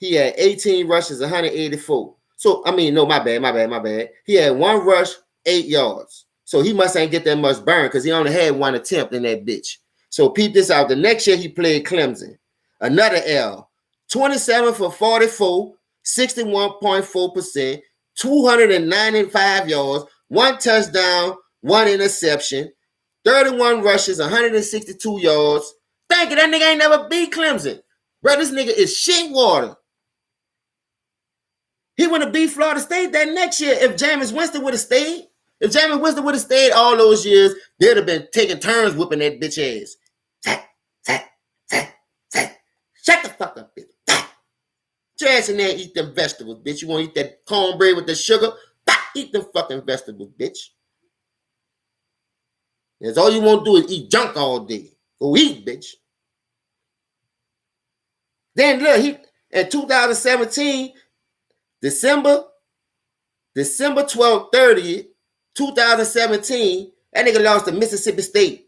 18 rushes, 184. So, my bad. He had 1 rush, 8 yards. So he must ain't get that much burn because he only had 1 attempt in that bitch. So peep this out. The next year he played Clemson. Another L. 27 for 44, 61.4%, 295 yards, 1 touchdown, 1 interception, 31 rushes, 162 yards. Thank you. That nigga ain't never beat Clemson. Bro, this nigga is shit water. He would have beat Florida State that next year if Jameis Winston would have stayed. If Jameis Winston would have stayed all those years, they'd have been taking turns whipping that bitch ass. Shut the fuck up, bitch. Trash in there, eat them vegetables, bitch. You want to eat that cornbread with the sugar? Eat them fucking vegetables, bitch. That's all you want to do is eat junk all day. Go eat, bitch. Then look, he in 2017, December 12th, 30th, 2017, that nigga lost to Mississippi State.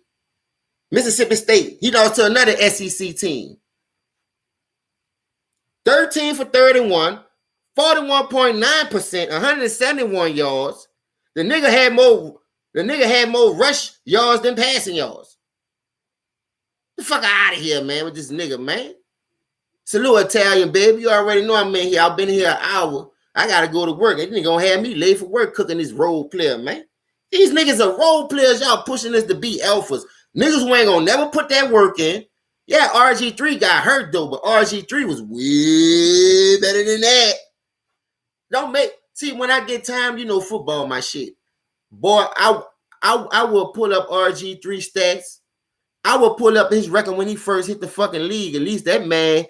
He lost to another SEC team. 13 for 31, 41.9%, 171 yards. The nigga had more rush yards than passing yards. The fuck out of here, man, with this nigga, man. Salute, Italian, baby. You already know I'm in here. I've been here an hour. I gotta go to work. They nigga gonna have me late for work cooking this role player, man. These niggas are role players. Y'all pushing us to be alphas. Niggas who ain't gonna never put that work in. Yeah, RG3 got hurt though, but RG3 was way better than that. Don't make see when I get time, you know, football my shit. Boy, I will pull up RG3 stats. I will pull up his record when he first hit the fucking league. At least that man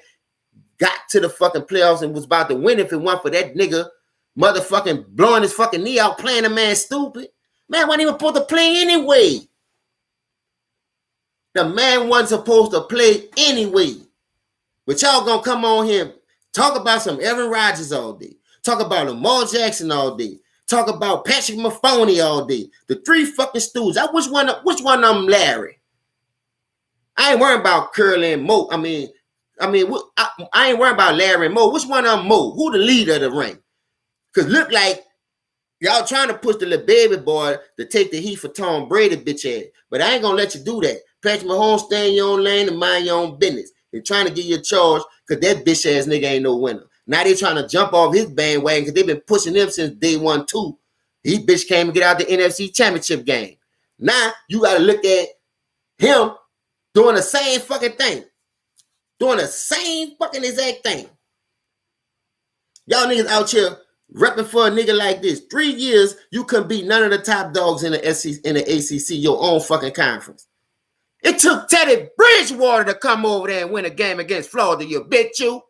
got to the fucking playoffs and was about to win if it weren't for that nigga motherfucking blowing his fucking knee out, playing the man stupid. Man wasn't even supposed to play anyway. The man wasn't supposed to play anyway. But y'all gonna come on here, talk about some Aaron Rodgers all day. Talk about Lamar Jackson all day. Talk about Patrick Mahomes all day. The three fucking stools. Which one of them Larry? I ain't worried about Curly and Mo. I ain't worried about Larry and Mo. Which one of them Mo? Who the leader of the ring? Because look like y'all trying to push the little baby boy to take the heat for Tom Brady, bitch ass. But I ain't gonna let you do that. Patrick Mahomes, stay in your own lane and mind your own business. They're trying to give you a charge because that bitch ass nigga ain't no winner. Now they trying to jump off his bandwagon because they've been pushing him since day 1, 2. He bitch came to get out the NFC Championship game. Now you got to look at him doing the same fucking thing. Doing the same fucking exact thing. Y'all niggas out here repping for a nigga like this. 3 years, you couldn't beat none of the top dogs in the ACC, your own fucking conference. It took Teddy Bridgewater to come over there and win a game against Florida, you bitch you.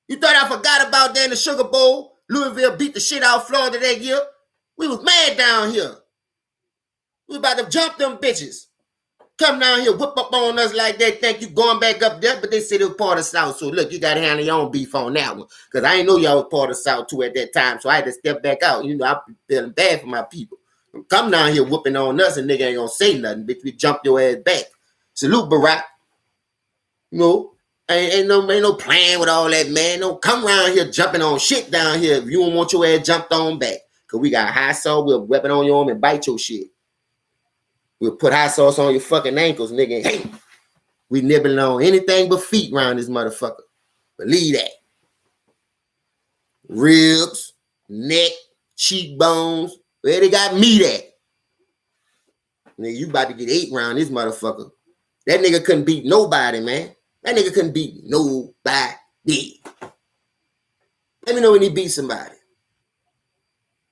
You thought I forgot about that in the Sugar Bowl? Louisville beat the shit out of Florida that year. We was mad down here. We was about to jump them bitches. Come down here, whip up on us like that, think you going back up there, but they said it was part of the South. So look, you got to handle your own beef on that one. Because I ain't know y'all was part of the South too at that time. So I had to step back out. You know, I'm feeling bad for my people. Come down here whooping on us and nigga ain't gonna say nothing, bitch. We jump your ass back. Salute, Barack. You know, ain't no playing with all that, man. Don't come around here jumping on shit down here if you don't want your ass jumped on back. Because we got high sauce, we'll weapon on your arm and bite your shit. We'll put hot sauce on your fucking ankles, nigga. Hey, we nibbling on anything but feet around this motherfucker. Believe that. Ribs, neck, cheekbones, where they got meat at. Nigga, you about to get 8 around this motherfucker. That nigga couldn't beat nobody, man. That nigga couldn't beat nobody. Let me know when he beat somebody.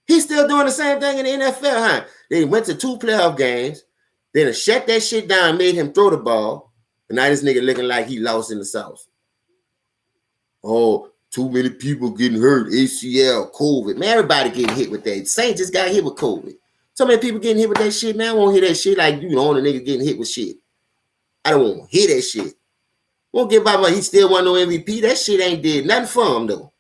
He's still doing the same thing in the NFL, huh? They went to 2 playoff games. Then shut that shit down, made him throw the ball. And now this nigga looking like he lost in the South. Oh, too many people getting hurt. ACL, COVID. Man, everybody getting hit with that. Saint just got hit with COVID. So many people getting hit with that shit, man. I won't hear that shit like you know, the nigga getting hit with shit. I don't want to hear that shit. Won't give about he still won no MVP. That shit ain't did nothing for him, though.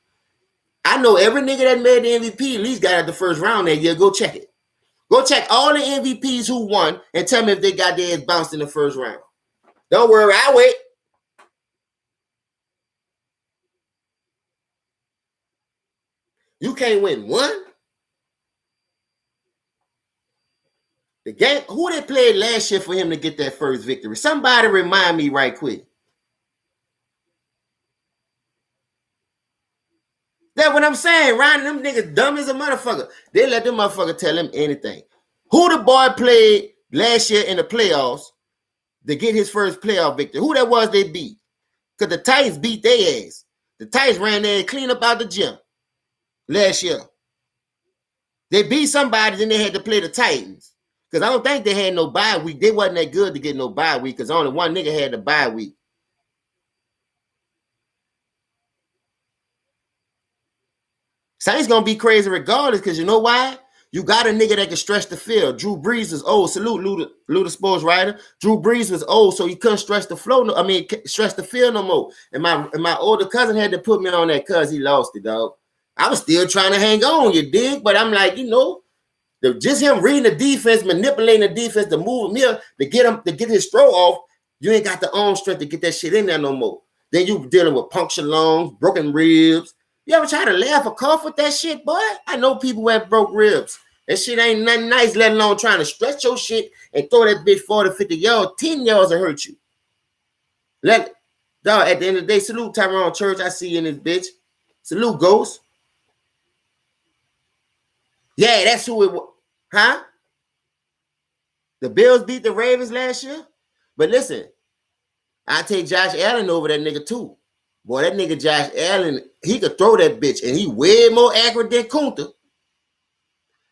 I know every nigga that made the MVP at least got out the first round that year. Go check it. Go check all the MVPs who won and tell me if they got their ass bounced in the first round. Don't worry, I'll wait. You can't win one? The game, who they played last year for him to get that first victory? Somebody remind me right quick. That's what I'm saying. Ryan, them niggas dumb as a motherfucker. They let them motherfucker tell him anything. Who the boy played last year in the playoffs to get his first playoff victory? Who that was they beat? Because the Titans beat their ass. The Titans ran there and cleaned up out the gym last year. They beat somebody, then they had to play the Titans. Because I don't think they had no bye week. They wasn't that good to get no bye week because only one nigga had the bye week. Saints gonna be crazy regardless, because you know why? You got a nigga that can stretch the field. Drew Brees is old. Salute Luda Sports Writer. Drew Brees was old, so he couldn't stretch the flow. Stretch the field no more. And my older cousin had to put me on that because he lost it, dog. I was still trying to hang on, you dig? But I'm like, you know, just him reading the defense, manipulating the defense to move him here to get his throw off. You ain't got the arm strength to get that shit in there no more. Then you dealing with punctured lungs, broken ribs. You ever try to laugh or cough with that shit, boy? I know people who have broke ribs. That shit ain't nothing nice, let alone trying to stretch your shit and throw that bitch 40, 50 yards. 10 yards will hurt you. Dog, at the end of the day, salute Tyrone Church. I see you in this bitch. Salute Ghost. Yeah, that's who it was. Huh? The Bills beat the Ravens last year? But listen, I take Josh Allen over that nigga too. Boy, that nigga Josh Allen, he could throw that bitch, and he way more accurate than Kunta.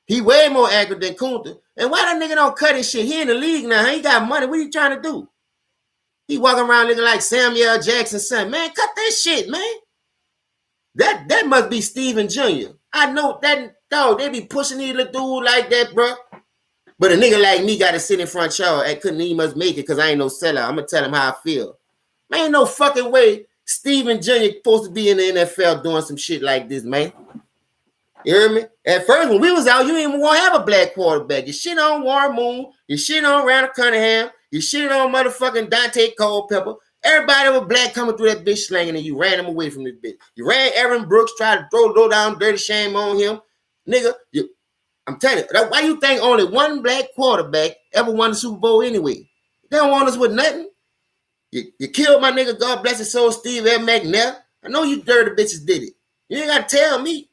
He way more accurate than Kunta. And why that nigga don't cut his shit? He in the league now. He got money. What are you trying to do? He walking around looking like Samuel Jackson's son. Man, cut that shit, man. That must be Steven Jr. I know that, dog, they be pushing these little dude like that, bro. But a nigga like me got to sit in front of y'all and couldn't even must make it because I ain't no sellout. I'm going to tell him how I feel. Man, ain't no fucking way Steven Jr. supposed to be in the NFL doing some shit like this, man. You hear me? At first, when we was out, you didn't even want to have a black quarterback. You shit on Warren Moon. You shit on Randall Cunningham. You shit on motherfucking Dante Culpepper. Everybody was black coming through that bitch slanging, and you ran them away from this bitch. You ran Aaron Brooks, tried to throw low down dirty shame on him. Nigga, I'm telling you, why you think only one black quarterback ever won the Super Bowl anyway? They don't want us with nothing. You killed my nigga, God bless his soul, Steve F. McNair. I know you dirty bitches did it. You ain't got to tell me.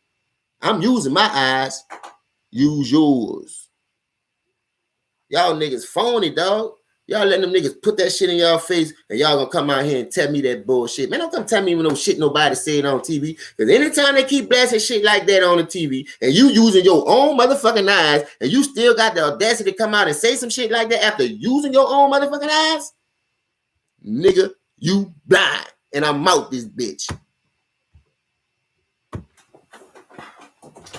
I'm using my eyes. Use yours. Y'all niggas phony, dog. Y'all letting them niggas put that shit in y'all face and y'all gonna come out here and tell me that bullshit. Man, don't come tell me no shit nobody said on TV. Because anytime they keep blasting shit like that on the TV and you using your own motherfucking eyes and you still got the audacity to come out and say some shit like that after using your own motherfucking eyes, nigga, you blind. And I'm out this bitch.